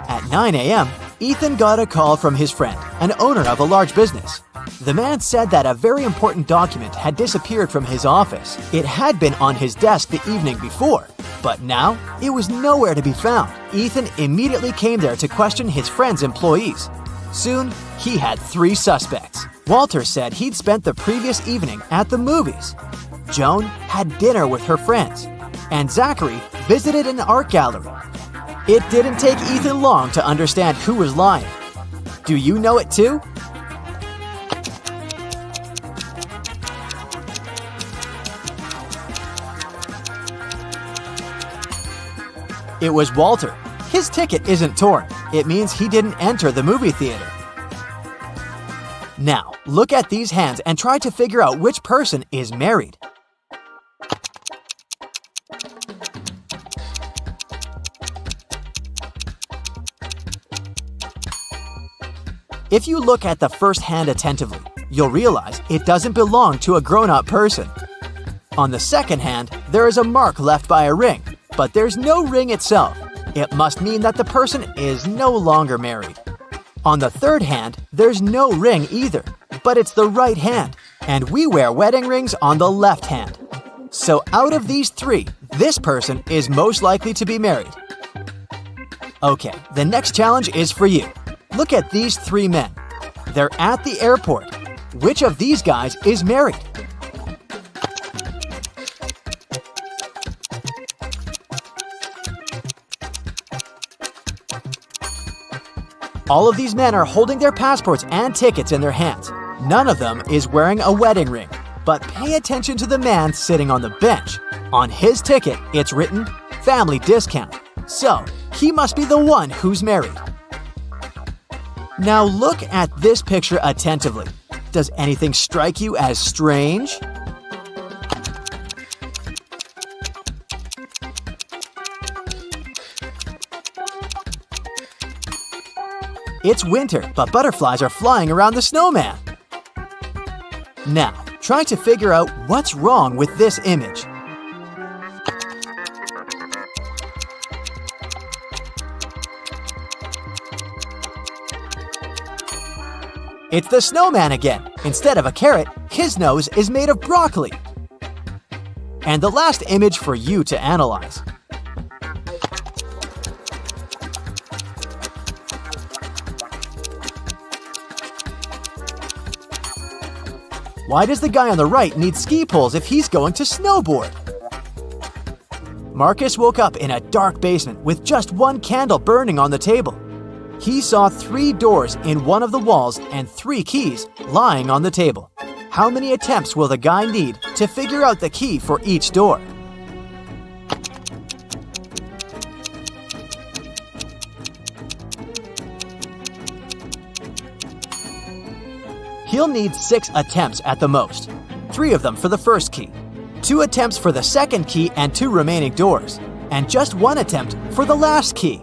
At 9 a.m., Ethan got a call from his friend, an owner of a large business. The man said that a very important document had disappeared from his office. It had been on his desk the evening before, but now it was nowhere to be found. Ethan immediately came there to question his friend's employees. Soon, he had 3 suspects. Walter said he'd spent the previous evening at the movies. Joan had dinner with her friends, and Zachary visited an art gallery. It didn't take Ethan long to understand who was lying. Do you know it too? It was Walter. His ticket isn't torn. It means he didn't enter the movie theater. Now, look at these hands and try to figure out which person is married. If you look at the first hand attentively, you'll realize it doesn't belong to a grown-up person. On the second hand, there is a mark left by a ring, but there's no ring itself. It must mean that the person is no longer married. On the third hand, there's no ring either, but it's the right hand, and we wear wedding rings on the left hand. So out of these three, this person is most likely to be married. Okay, the next challenge is for you. Look at these three men. They're at the airport. Which of these guys is married? All of these men are holding their passports and tickets in their hands. None of them is wearing a wedding ring. But pay attention to the man sitting on the bench. On his ticket, it's written, "Family discount." So, he must be the one who's married. Now look at this picture attentively. Does anything strike you as strange? It's winter, but butterflies are flying around the snowman. Now, try to figure out what's wrong with this image. It's the snowman again. Instead of a carrot, his nose is made of broccoli. And the last image for you to analyze. Why does the guy on the right need ski poles if he's going to snowboard? Marcus woke up in a dark basement with just one candle burning on the table. He saw 3 doors in one of the walls and 3 keys lying on the table. How many attempts will the guy need to figure out the key for each door? He'll need 6 attempts at the most. 3 of them for the first key, 2 attempts for the second key and 2 remaining doors, and just 1 attempt for the last key.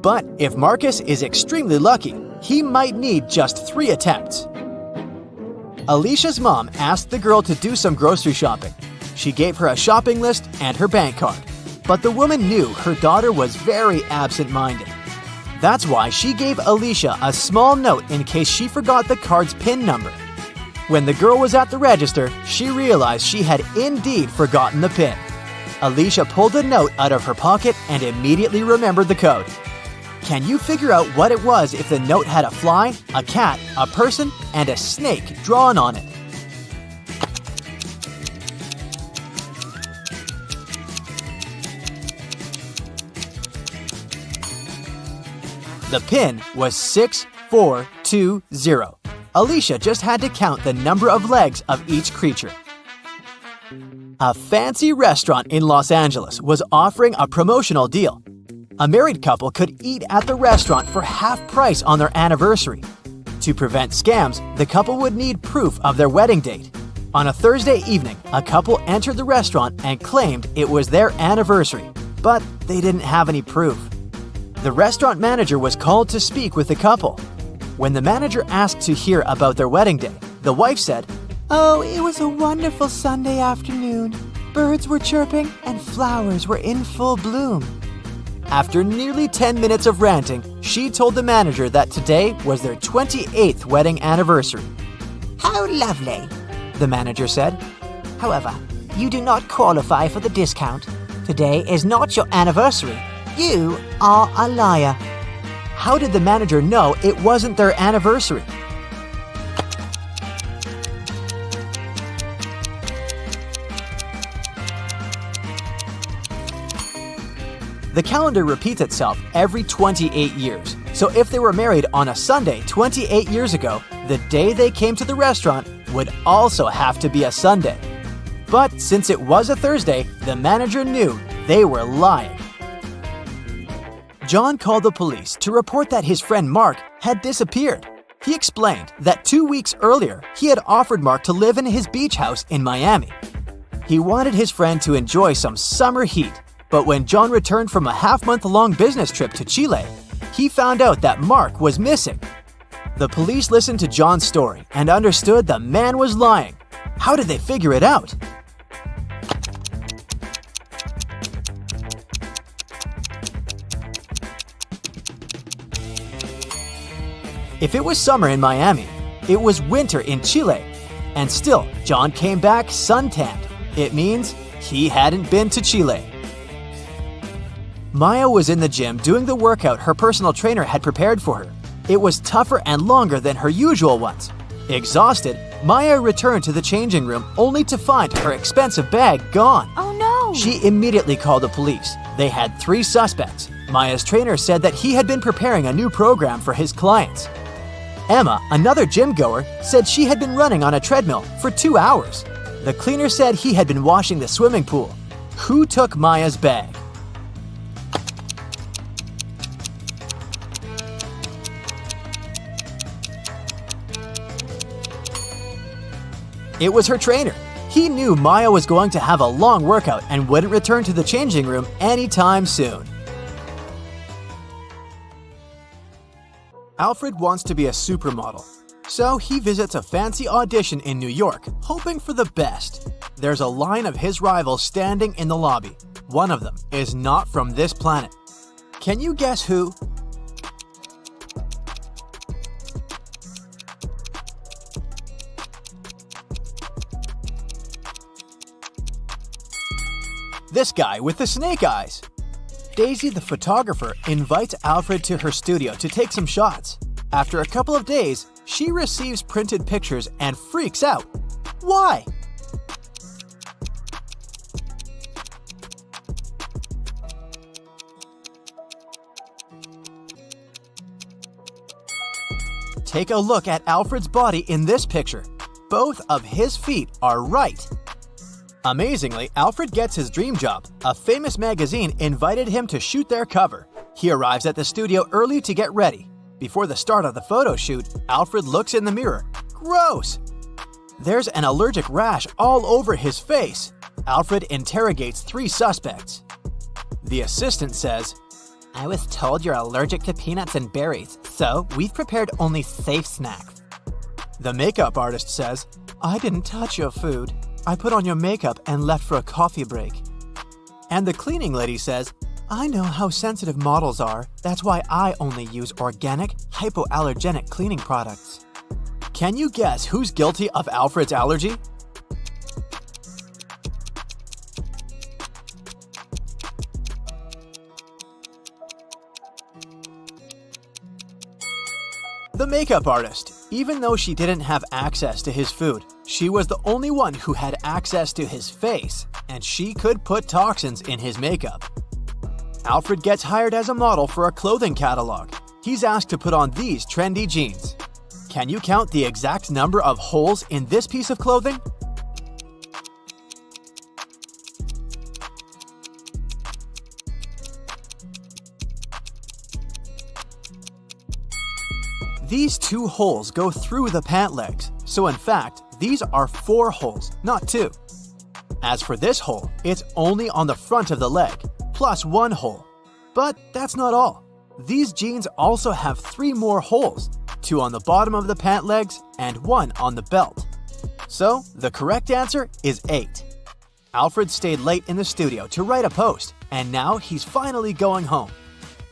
But if Marcus is extremely lucky, he might need just 3 attempts. Alicia's mom asked the girl to do some grocery shopping. She gave her a shopping list and her bank card. But the woman knew her daughter was very absent-minded. That's why she gave Alicia a small note in case she forgot the card's PIN number. When the girl was at the register, she realized she had indeed forgotten the PIN. Alicia pulled the note out of her pocket and immediately remembered the code. Can you figure out what it was if the note had a fly, a cat, a person, and a snake drawn on it? The PIN was 6420. Alicia just had to count the number of legs of each creature. A fancy restaurant in Los Angeles was offering a promotional deal. A married couple could eat at the restaurant for half price on their anniversary. To prevent scams, the couple would need proof of their wedding date. On a Thursday evening, a couple entered the restaurant and claimed it was their anniversary, but they didn't have any proof. The restaurant manager was called to speak with the couple. When the manager asked to hear about their wedding day, the wife said, "Oh, it was a wonderful Sunday afternoon. Birds were chirping and flowers were in full bloom." After nearly 10 minutes of ranting, she told the manager that today was their 28th wedding anniversary. "How lovely," the manager said. "However, you do not qualify for the discount. Today is not your anniversary. You are a liar." How did the manager know it wasn't their anniversary? The calendar repeats itself every 28 years. So if they were married on a Sunday 28 years ago, the day they came to the restaurant would also have to be a Sunday. But since it was a Thursday, the manager knew they were lying. John called the police to report that his friend Mark had disappeared. He explained that 2 weeks earlier, he had offered Mark to live in his beach house in Miami. He wanted his friend to enjoy some summer heat, but when John returned from a half-month-long business trip to Chile, he found out that Mark was missing. The police listened to John's story and understood the man was lying. How did they figure it out? If it was summer in Miami, it was winter in Chile. And still, John came back suntanned. It means he hadn't been to Chile. Maya was in the gym doing the workout her personal trainer had prepared for her. It was tougher and longer than her usual ones. Exhausted, Maya returned to the changing room only to find her expensive bag gone. Oh no! She immediately called the police. They had 3 suspects. Maya's trainer said that he had been preparing a new program for his clients. Emma, another gym goer, said she had been running on a treadmill for 2 hours. The cleaner said he had been washing the swimming pool. Who took Maya's bag? It was her trainer. He knew Maya was going to have a long workout and wouldn't return to the changing room anytime soon. Alfred wants to be a supermodel, so he visits a fancy audition in New York, hoping for the best. There's a line of his rivals standing in the lobby. One of them is not from this planet. Can you guess who? This guy with the snake eyes. Daisy, the photographer, invites Alfred to her studio to take some shots. After a couple of days, she receives printed pictures and freaks out. Why? Take a look at Alfred's body in this picture. Both of his feet are right. Amazingly, Alfred gets his dream job. A famous magazine invited him to shoot their cover. He arrives at the studio early to get ready. Before the start of the photo shoot, Alfred looks in the mirror. Gross! There's an allergic rash all over his face. Alfred interrogates 3 suspects. The assistant says, "I was told you're allergic to peanuts and berries, so we've prepared only safe snacks." The makeup artist says, "I didn't touch your food. I put on your makeup and left for a coffee break." And the cleaning lady says, "I know how sensitive models are. That's why I only use organic, hypoallergenic cleaning products." Can you guess who's guilty of Alfred's allergy? The makeup artist. Even though she didn't have access to his food, she was the only one who had access to his face, and she could put toxins in his makeup. Alfred gets hired as a model for a clothing catalog. He's asked to put on these trendy jeans. Can you count the exact number of holes in this piece of clothing? These 2 holes go through the pant legs, so in fact, these are 4 holes, not 2. As for this hole, it's only on the front of the leg, plus 1 hole. But that's not all. These jeans also have 3 more holes, 2 on the bottom of the pant legs and 1 on the belt. So, the correct answer is 8. Alfred stayed late in the studio to write a post, and now he's finally going home.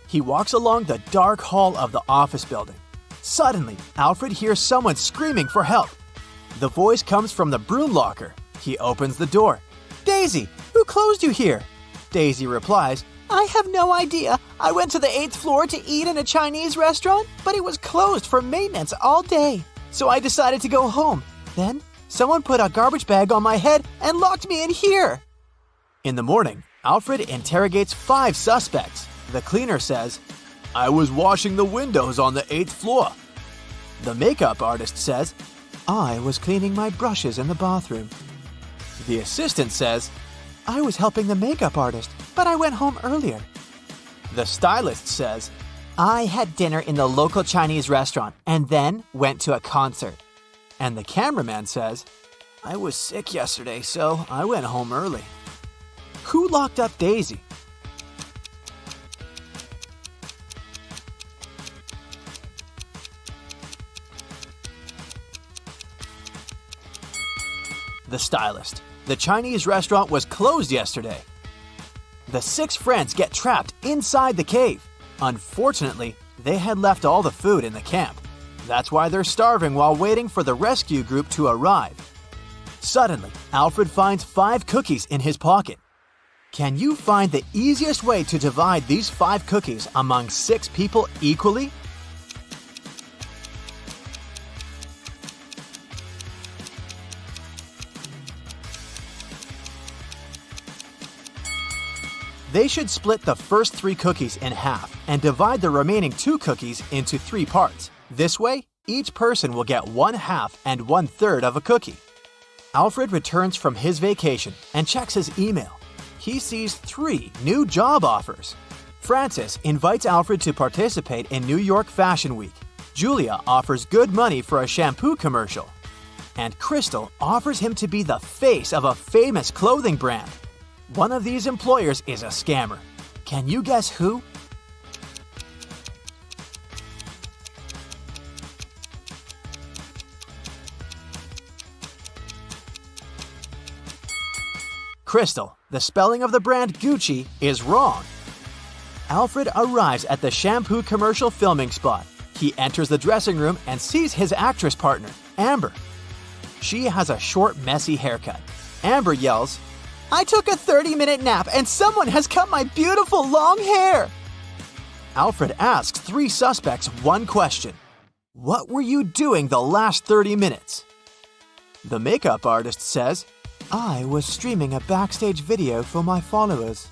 He walks along the dark hall of the office building. Suddenly, Alfred hears someone screaming for help. The voice comes from the broom locker. He opens the door. "Daisy, who closed you here?" Daisy replies, "I have no idea. I went to the 8th floor to eat in a Chinese restaurant, but it was closed for maintenance all day. So I decided to go home. Then, someone put a garbage bag on my head and locked me in here." In the morning, Alfred interrogates 5 suspects. The cleaner says, "I was washing the windows on the 8th floor." The makeup artist says, "I was cleaning my brushes in the bathroom." The assistant says, "I was helping the makeup artist, but I went home earlier." The stylist says, I had dinner in the local Chinese restaurant and then went to a concert. And the cameraman says, I was sick yesterday, so I went home early. Who locked up Daisy? The stylist. The Chinese restaurant was closed yesterday. The 6 friends get trapped inside the cave. Unfortunately, they had left all the food in the camp. That's why they're starving while waiting for the rescue group to arrive. Suddenly, Alfred finds 5 cookies in his pocket. Can you find the easiest way to divide these 5 cookies among 6 people equally? They should split the first 3 cookies in half and divide the remaining 2 cookies into 3 parts. This way, each person will get 1/2 and 1/3 of a cookie. Alfred returns from his vacation and checks his email. He sees 3 new job offers. Francis invites Alfred to participate in New York Fashion Week. Julia offers good money for a shampoo commercial. And Crystal offers him to be the face of a famous clothing brand. One of these employers is a scammer. Can you guess who? Crystal, the spelling of the brand Gucci is wrong. Alfred arrives at the shampoo commercial filming spot. He enters the dressing room and sees his actress partner, Amber. She has a short, messy haircut. Amber yells, I took a 30-minute nap and someone has cut my beautiful long hair. Alfred asks 3 suspects one question. What were you doing the last 30 minutes? The makeup artist says, I was streaming a backstage video for my followers.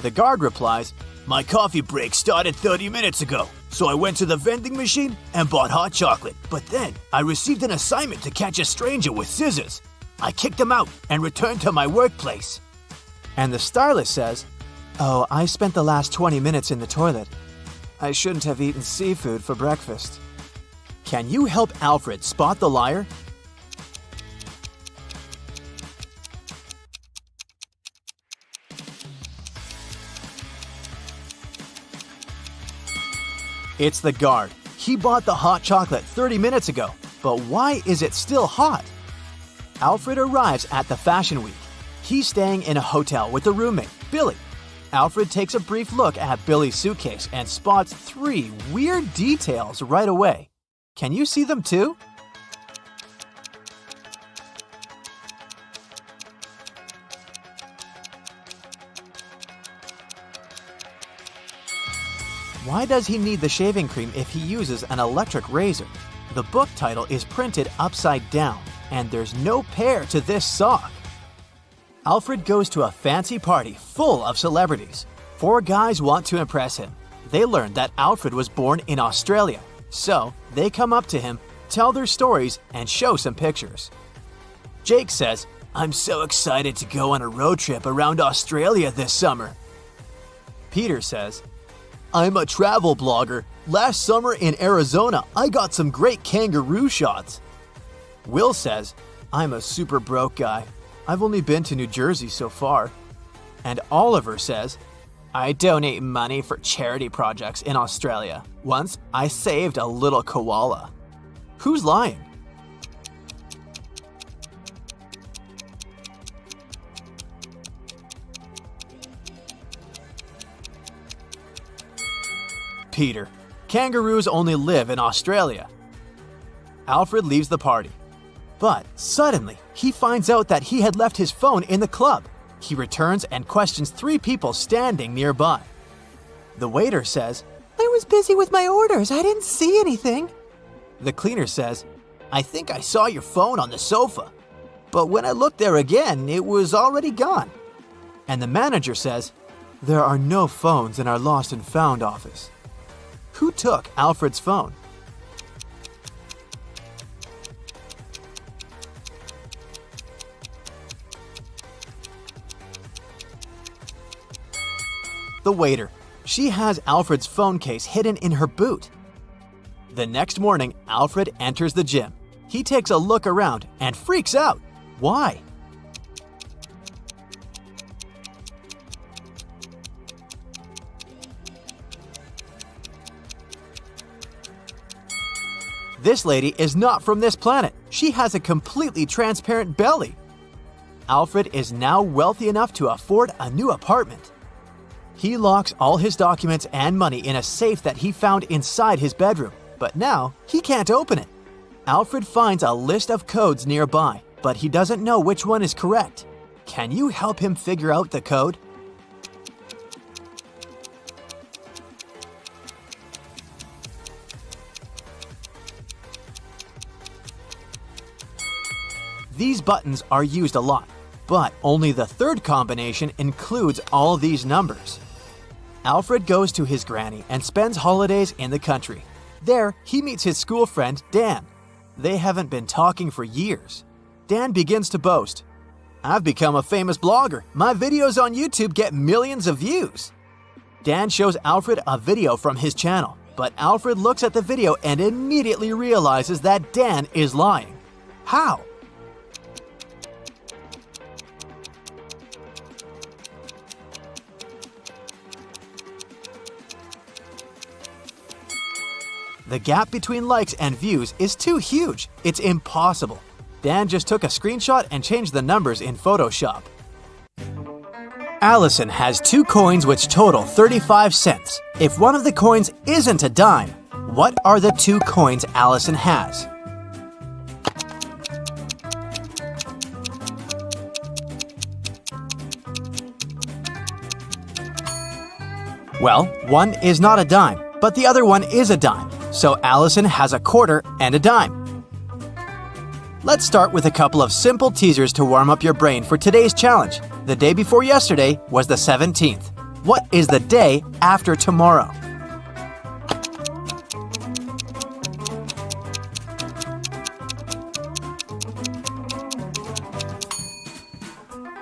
The guard replies, my coffee break started 30 minutes ago, so I went to the vending machine and bought hot chocolate. But then I received an assignment to catch a stranger with scissors. I kicked him out and returned to my workplace. And the stylist says, oh, I spent the last 20 minutes in the toilet. I shouldn't have eaten seafood for breakfast. Can you help Alfred spot the liar? It's the guard. He bought the hot chocolate 30 minutes ago, but why is it still hot? Alfred arrives at the Fashion Week. He's staying in a hotel with a roommate, Billy. Alfred takes a brief look at Billy's suitcase and spots 3 weird details right away. Can you see them too? Why does he need the shaving cream if he uses an electric razor? The book title is printed upside down, and there's no pair to this sock. Alfred goes to a fancy party full of celebrities. 4 guys want to impress him. They learn that Alfred was born in Australia, so they come up to him, tell their stories, and show some pictures. Jake says, I'm so excited to go on a road trip around Australia this summer. Peter says, I'm a travel blogger. Last summer in Arizona, I got some great kangaroo shots. Will says, I'm a super broke guy. I've only been to New Jersey so far. And Oliver says, I donate money for charity projects in Australia. Once, I saved a little koala. Who's lying? Peter. Kangaroos only live in Australia. Alfred leaves the party. But suddenly, he finds out that he had left his phone in the club. He returns and questions 3 people standing nearby. The waiter says, I was busy with my orders. I didn't see anything. The cleaner says, I think I saw your phone on the sofa. But when I looked there again, it was already gone. And the manager says, there are no phones in our lost and found office. Who took Alfred's phone? The waiter. She has Alfred's phone case hidden in her boot. The next morning, Alfred enters the gym. He takes a look around and freaks out. Why? This lady is not from this planet. She has a completely transparent belly. Alfred is now wealthy enough to afford a new apartment. He locks all his documents and money in a safe that he found inside his bedroom, but now he can't open it. Alfred finds a list of codes nearby, but he doesn't know which one is correct. Can you help him figure out the code? These buttons are used a lot, but only the third combination includes all these numbers. Alfred goes to his granny and spends holidays in the country. There, he meets his school friend, Dan. They haven't been talking for years. Dan begins to boast. "I've become a famous blogger. My videos on YouTube get millions of views." Dan shows Alfred a video from his channel, but Alfred looks at the video and immediately realizes that Dan is lying. How? The gap between likes and views is too huge. It's impossible. Dan just took a screenshot and changed the numbers in Photoshop. Allison has 2 coins which total 35 cents. If one of the coins isn't a dime, what are the 2 coins Allison has? Well, one is not a dime, but the other one is a dime. So Allison has a quarter and a dime. Let's start with a couple of simple teasers to warm up your brain for today's challenge. The day before yesterday was the 17th. What is the day after tomorrow?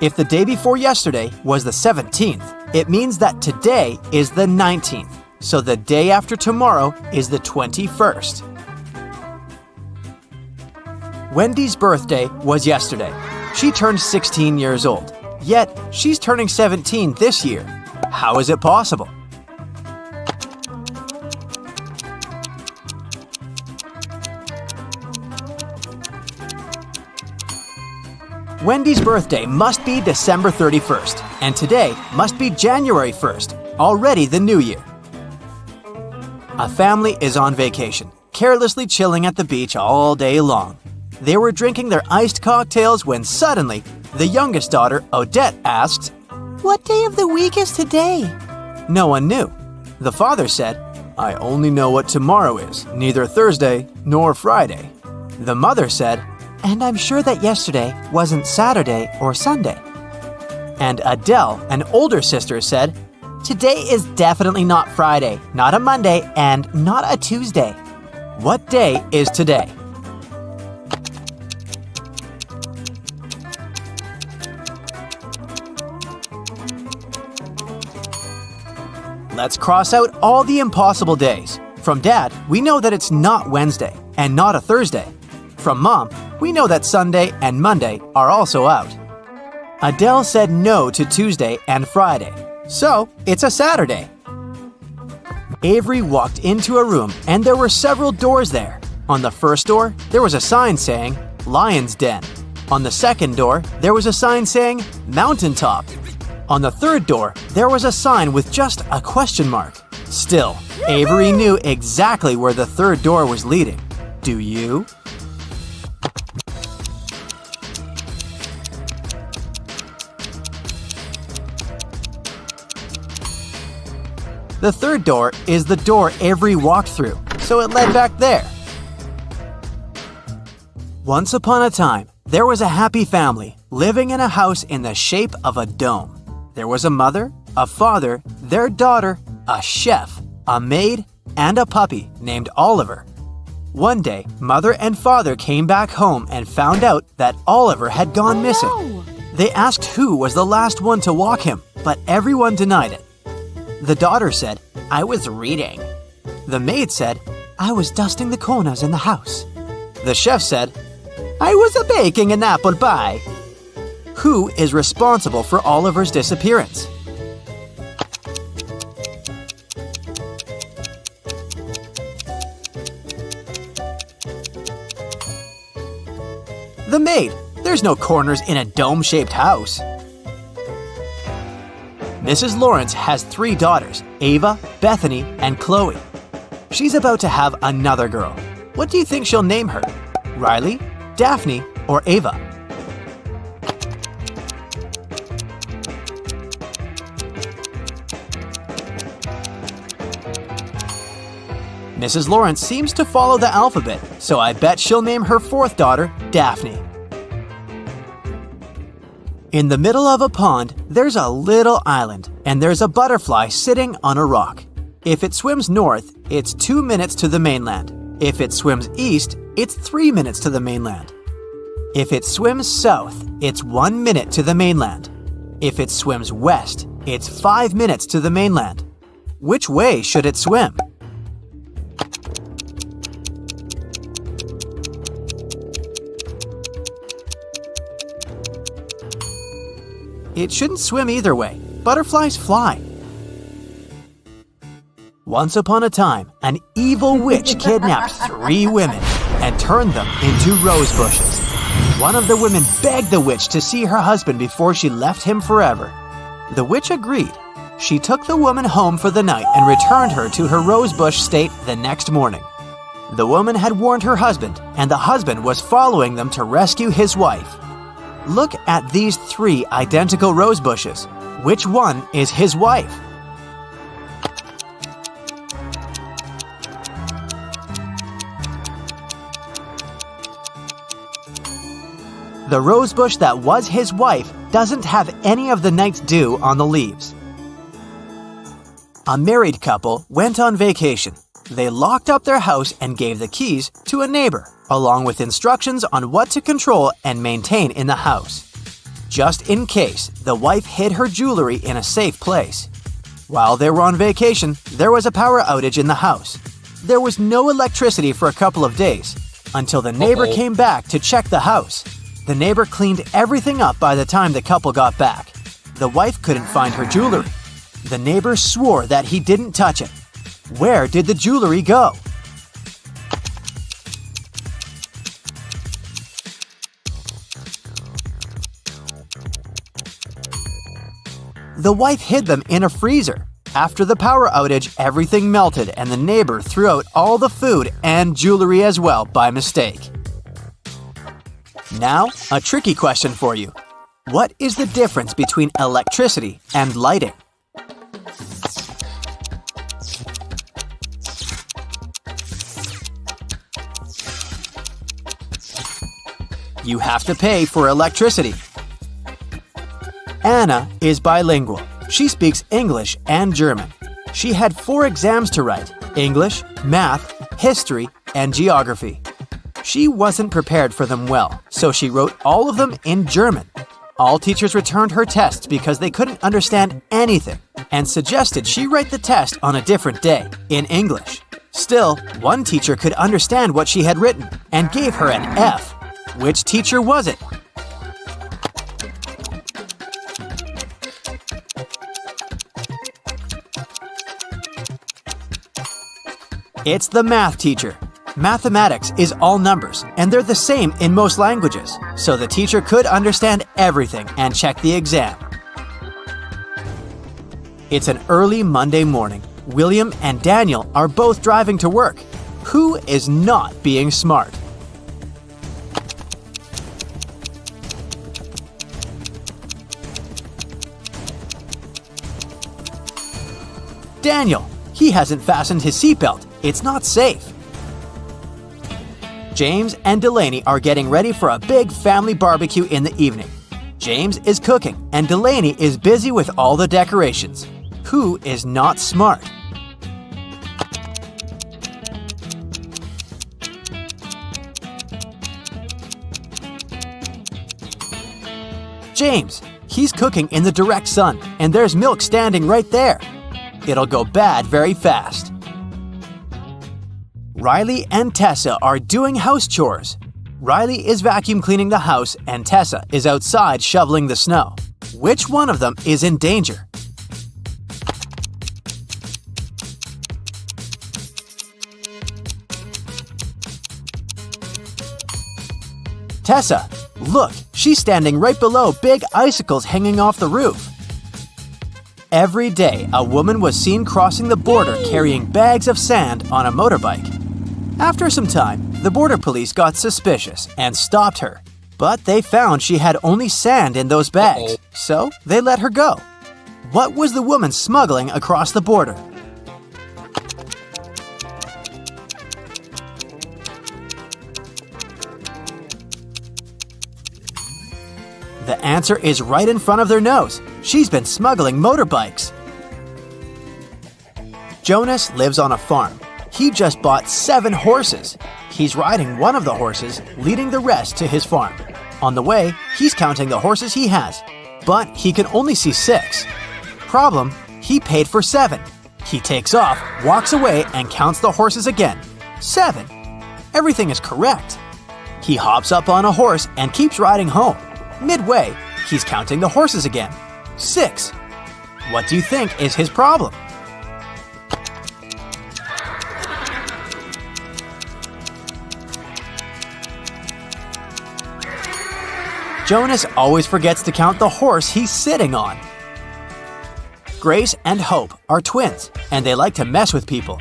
If the day before yesterday was the 17th, it means that today is the 19th. So the day after tomorrow is the 21st. Wendy's birthday was yesterday. She turned 16 years old. Yet, she's turning 17 this year. How is it possible? Wendy's birthday must be December 31st, and today must be January 1st, already the new year. A family is on vacation, carelessly chilling at the beach all day long. They were drinking their iced cocktails when suddenly, the youngest daughter, Odette, asks, "What day of the week is today?" No one knew. The father said, "I only know what tomorrow is, neither Thursday nor Friday." The mother said, "And I'm sure that yesterday wasn't Saturday or Sunday." And Adele, an older sister, said, "Today is definitely not Friday, not a Monday, and not a Tuesday." What day is today? Let's cross out all the impossible days. From Dad, we know that it's not Wednesday and not a Thursday. From Mom, we know that Sunday and Monday are also out. Adele said no to Tuesday and Friday. So, it's a Saturday. Avery walked into a room and there were several doors there. On the first door, there was a sign saying, Lion's Den. On the second door, there was a sign saying, Mountaintop. On the third door, there was a sign with just a question mark. Still, Avery knew exactly where the third door was leading. Do you? The third door is the door Avery walked through, so it led back there. Once upon a time, there was a happy family living in a house in the shape of a dome. There was a mother, a father, their daughter, a chef, a maid, and a puppy named Oliver. One day, mother and father came back home and found out that Oliver had gone missing. They asked who was the last one to walk him, but everyone denied it. The daughter said, "I was reading." The maid said, I was dusting the corners in the house. The chef said, "I was baking an apple pie." Who is responsible for Oliver's disappearance? The maid. There's no corners in a dome-shaped house. Mrs. Lawrence has 3 daughters, Ava, Bethany, and Chloe. She's about to have another girl. What do you think she'll name her? Riley, Daphne, or Ava? Mrs. Lawrence seems to follow the alphabet, so I bet she'll name her 4th daughter Daphne. In the middle of a pond, there's a little island, and there's a butterfly sitting on a rock. If it swims north, it's 2 minutes to the mainland. If it swims east, it's 3 minutes to the mainland. If it swims south, it's 1 minute to the mainland. If it swims west, it's 5 minutes to the mainland. Which way should it swim? It shouldn't swim either way. Butterflies fly. Once upon a time, an evil witch kidnapped 3 women and turned them into rose bushes. One of the women begged the witch to see her husband before she left him forever. The witch agreed. She took the woman home for the night and returned her to her rosebush state the next morning. The woman had warned her husband, and the husband was following them to rescue his wife. Look at these 3 identical rose bushes. Which one is his wife? The rose bush that was his wife doesn't have any of the night's dew on the leaves. A married couple went on vacation. They locked up their house and gave the keys to a neighbor, along with instructions on what to control and maintain in the house. Just in case, the wife hid her jewelry in a safe place. While they were on vacation, there was a power outage in the house. There was no electricity for a couple of days, until the neighbor came back to check the house. The neighbor cleaned everything up by the time the couple got back. The wife couldn't find her jewelry. The neighbor swore that he didn't touch it. Where did the jewelry go? The wife hid them in a freezer. After the power outage, everything melted and the neighbor threw out all the food and jewelry as well by mistake. Now, a tricky question for you. What is the difference between electricity and lighting? You have to pay for electricity. Anna is bilingual. She speaks English and German. She had 4 exams to write: English, math, history, and geography. She wasn't prepared for them well, so she wrote all of them in German. All teachers returned her tests because they couldn't understand anything and suggested she write the test on a different day, in English. Still, one teacher could understand what she had written and gave her an F. Which teacher was it? It's the math teacher. Mathematics is all numbers, and they're the same in most languages, so the teacher could understand everything and check the exam. It's an early Monday morning. William and Daniel are both driving to work. Who is not being smart? Daniel. He hasn't fastened his seatbelt. It's not safe. James and Delaney are getting ready for a big family barbecue in the evening. James is cooking, and Delaney is busy with all the decorations. Who is not smart? James. He's cooking in the direct sun, and there's milk standing right there. it'll go bad very fast. Riley and Tessa are doing house chores. Riley is vacuum cleaning the house and Tessa is outside shoveling the snow. Which one of them is in danger? Tessa, look, she's standing right below big icicles hanging off the roof. Every day, a woman was seen crossing the border carrying bags of sand on a motorbike. After some time, the border police got suspicious and stopped her. But they found she had only sand in those bags, so they let her go. What was the woman smuggling across the border? The answer is right in front of their nose. She's been smuggling motorbikes. Jonas lives on a farm. He just bought 7 horses. He's riding one of the horses, leading the rest to his farm. On the way, he's counting the horses he has, but he can only see 6. Problem, he paid for 7. He takes off, walks away, and counts the horses again. 7. Everything is correct. He hops up on a horse and keeps riding home. Midway, he's counting the horses again. 6. What do you think is his problem? Jonas always forgets to count the horse he's sitting on. Grace and Hope are twins, and they like to mess with people.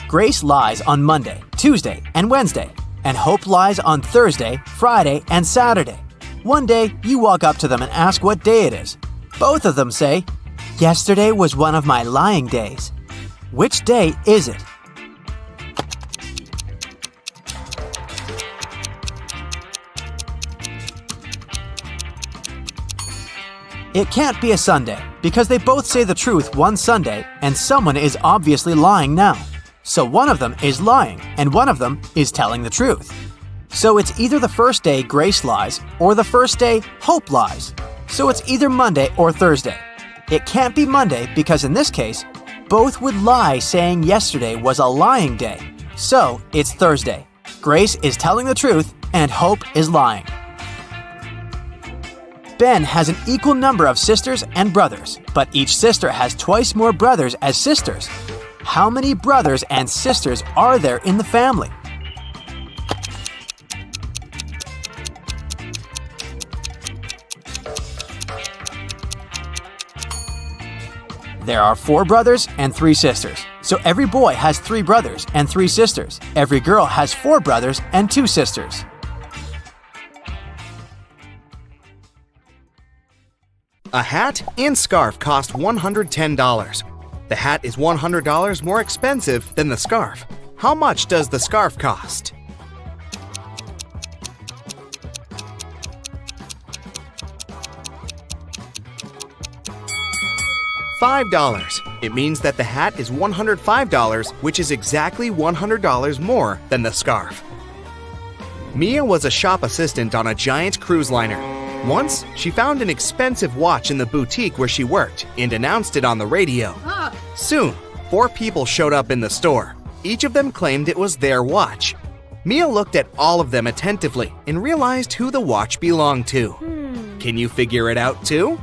Grace lies on Monday, Tuesday, and Wednesday, and Hope lies on Thursday, Friday, and Saturday. One day, you walk up to them and ask what day it is. Both of them say, "Yesterday was one of my lying days." Which day is it? It can't be a Sunday, because they both say the truth one Sunday, and someone is obviously lying now. So one of them is lying, and one of them is telling the truth. So it's either the first day Grace lies, or the first day Hope lies. So it's either Monday or Thursday. It can't be Monday because in this case, both would lie saying yesterday was a lying day. So it's Thursday. Grace is telling the truth, and Hope is lying. Ben has an equal number of sisters and brothers, but each sister has twice more brothers as sisters. How many brothers and sisters are there in the family? There are 4 brothers and 3 sisters. So every boy has 3 brothers and 3 sisters. Every girl has 4 brothers and 2 sisters. A hat and scarf cost $110. The hat is $100 more expensive than the scarf. How much does the scarf cost? $5. It means that the hat is $105, which is exactly $100 more than the scarf. Mia was a shop assistant on a giant cruise liner. Once, she found an expensive watch in the boutique where she worked and announced it on the radio. Soon, 4 people showed up in the store. Each of them claimed it was their watch. Mia looked at all of them attentively and realized who the watch belonged to. Can you figure it out too?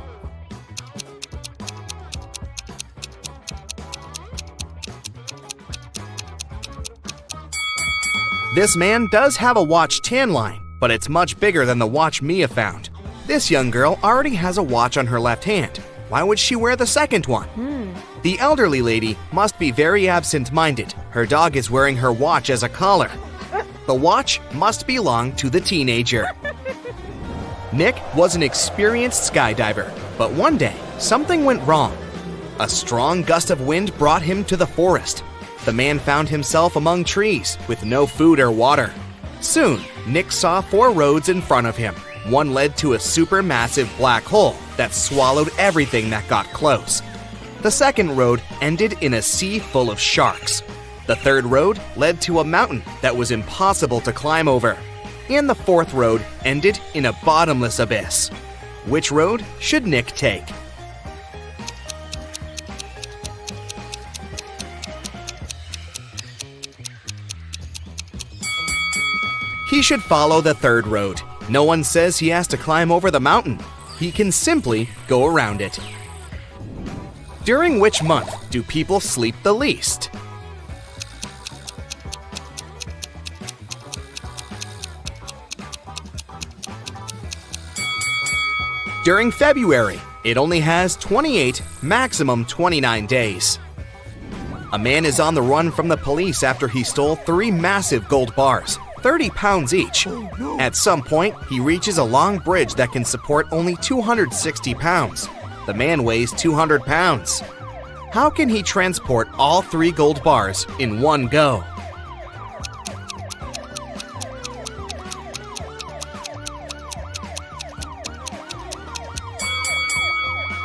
This man does have a watch tan line, but it's much bigger than the watch Mia found. This young girl already has a watch on her left hand. Why would she wear the second one? The elderly lady must be very absent-minded. Her dog is wearing her watch as a collar. The watch must belong to the teenager. Nick was an experienced skydiver, but one day, something went wrong. A strong gust of wind brought him to the forest. The man found himself among trees with no food or water. Soon, Nick saw 4 roads in front of him. One led to a supermassive black hole that swallowed everything that got close. The second road ended in a sea full of sharks. The third road led to a mountain that was impossible to climb over. And the fourth road ended in a bottomless abyss. Which road should Nick take? He should follow the third road. No one says he has to climb over the mountain. He can simply go around it. During which month do people sleep the least? During February, it only has 28, maximum 29 days. A man is on the run from the police after he stole 3 massive gold bars, 30 pounds each. At some point, he reaches a long bridge that can support only 260 pounds. The man weighs 200 pounds. How can he transport all 3 gold bars in one go?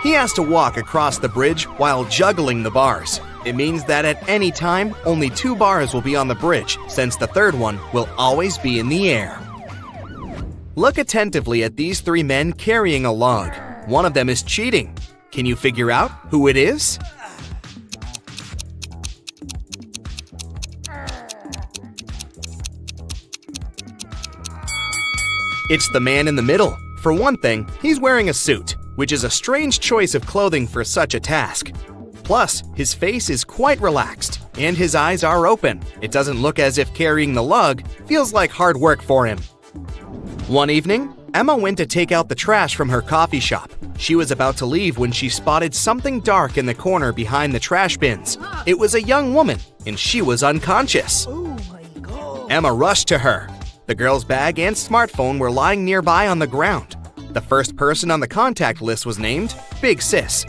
He has to walk across the bridge while juggling the bars. It means that at any time, only 2 bars will be on the bridge, since the third one will always be in the air. Look attentively at these 3 men carrying a log. One of them is cheating. Can you figure out who it is? It's the man in the middle. For one thing, he's wearing a suit, which is a strange choice of clothing for such a task. Plus, his face is quite relaxed, and his eyes are open. It doesn't look as if carrying the lug feels like hard work for him. One evening, Emma went to take out the trash from her coffee shop. She was about to leave when she spotted something dark in the corner behind the trash bins. It was a young woman, and she was unconscious. Oh my God. Emma rushed to her. The girl's bag and smartphone were lying nearby on the ground. The first person on the contact list was named Big Sis.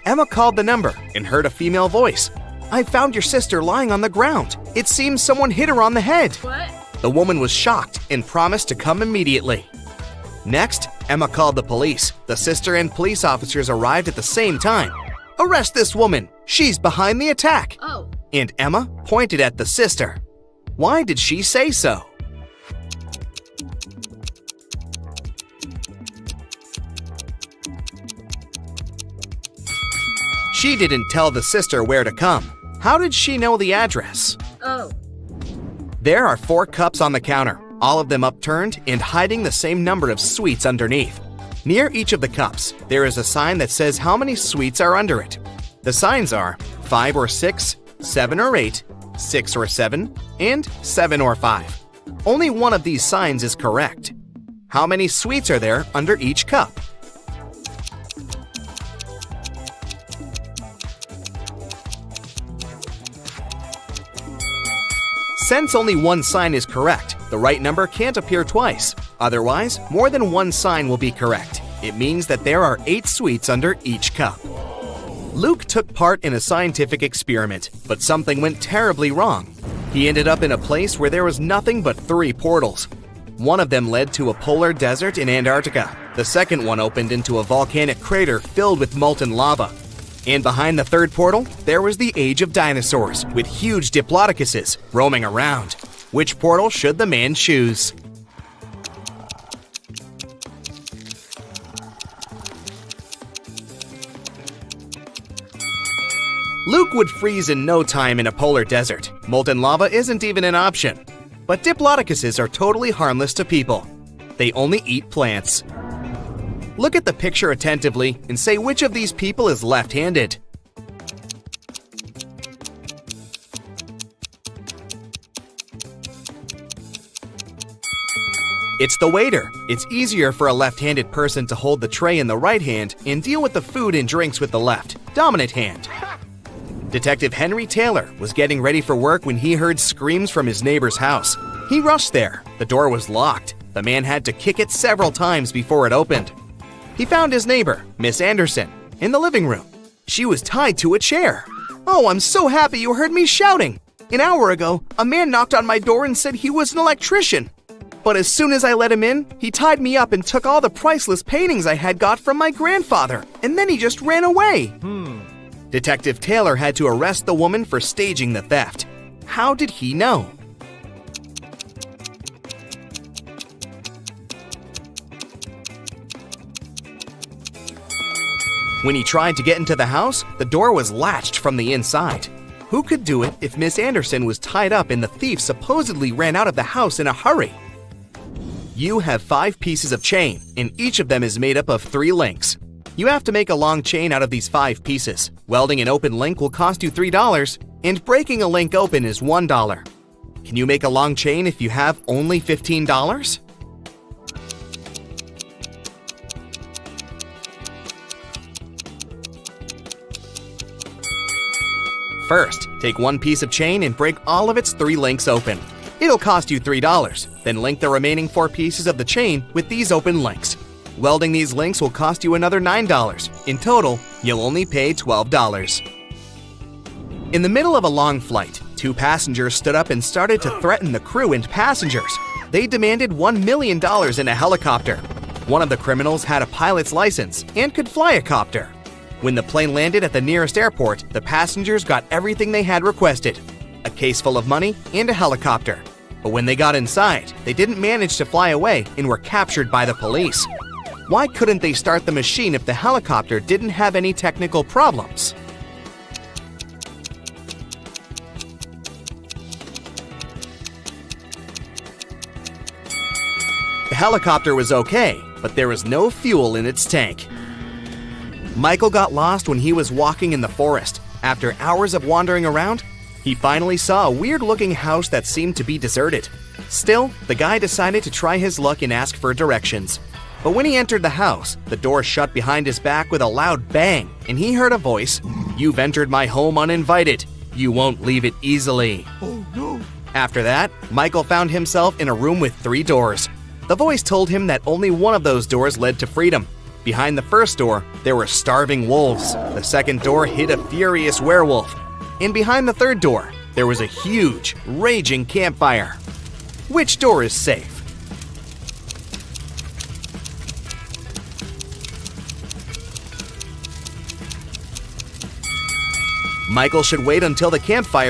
Emma called the number and heard a female voice. "I found your sister lying on the ground. It seems someone hit her on the head." What? The woman was shocked and promised to come immediately. Next, Emma called the police. The sister and police officers arrived at the same time. "Arrest this woman. She's behind the attack." Oh. And Emma pointed at the sister. Why did she say so? She didn't tell the sister where to come. How did she know the address? Oh. There are 4 cups on the counter, all of them upturned and hiding the same number of sweets underneath. Near each of the cups, there is a sign that says how many sweets are under it. The signs are 5 or 6, 7 or 8, 6 or 7, and 7 or 5. Only one of these signs is correct. How many sweets are there under each cup? Since only one sign is correct, the right number can't appear twice. Otherwise, more than one sign will be correct. It means that there are 8 sweets under each cup. Luke took part in a scientific experiment, but something went terribly wrong. He ended up in a place where there was nothing but 3 portals. One of them led to a polar desert in Antarctica. The second one opened into a volcanic crater filled with molten lava. And behind the third portal, there was the age of dinosaurs, with huge diplodocuses roaming around. Which portal should the man choose? Luke would freeze in no time in a polar desert. Molten lava isn't even an option. But diplodocuses are totally harmless to people. They only eat plants. Look at the picture attentively and say which of these people is left-handed. It's the waiter. It's easier for a left-handed person to hold the tray in the right hand and deal with the food and drinks with the left, dominant hand. Detective Henry Taylor was getting ready for work when he heard screams from his neighbor's house. He rushed there. The door was locked. The man had to kick it several times before it opened. He found his neighbor, Miss Anderson, in the living room. She was tied to a chair. "Oh, I'm so happy you heard me shouting. An hour ago, a man knocked on my door and said he was an electrician. But as soon as I let him in, he tied me up and took all the priceless paintings I had got from my grandfather, and then he just ran away." Detective Taylor had to arrest the woman for staging the theft. How did he know? When he tried to get into the house, the door was latched from the inside. Who could do it if Miss Anderson was tied up and the thief supposedly ran out of the house in a hurry? You have 5 pieces of chain, and each of them is made up of 3 links. You have to make a long chain out of these 5 pieces. Welding an open link will cost you $3, and breaking a link open is $1. Can you make a long chain if you have only $15? First, take 1 piece of chain and break all of its 3 links open. It'll cost you $3. Then link the remaining 4 pieces of the chain with these open links. Welding these links will cost you another $9. In total, you'll only pay $12. In the middle of a long flight, 2 passengers stood up and started to threaten the crew and passengers. They demanded $1 million in a helicopter. One of the criminals had a pilot's license and could fly a copter. When the plane landed at the nearest airport, the passengers got everything they had requested: a case full of money and a helicopter. But when they got inside, they didn't manage to fly away and were captured by the police. Why couldn't they start the machine if the helicopter didn't have any technical problems? The helicopter was okay, but there was no fuel in its tank. Michael got lost when he was walking in the forest. After hours of wandering around, he finally saw a weird-looking house that seemed to be deserted. Still, the guy decided to try his luck and ask for directions. But when he entered the house, the door shut behind his back with a loud bang, and he heard a voice: "You've entered my home uninvited. You won't leave it easily." Oh no! After that, Michael found himself in a room with 3 doors. The voice told him that only one of those doors led to freedom. Behind the first door, there were starving wolves. The second door hid a furious werewolf. And behind the third door, there was a huge, raging campfire. Which door is safe? Michael should wait until the campfire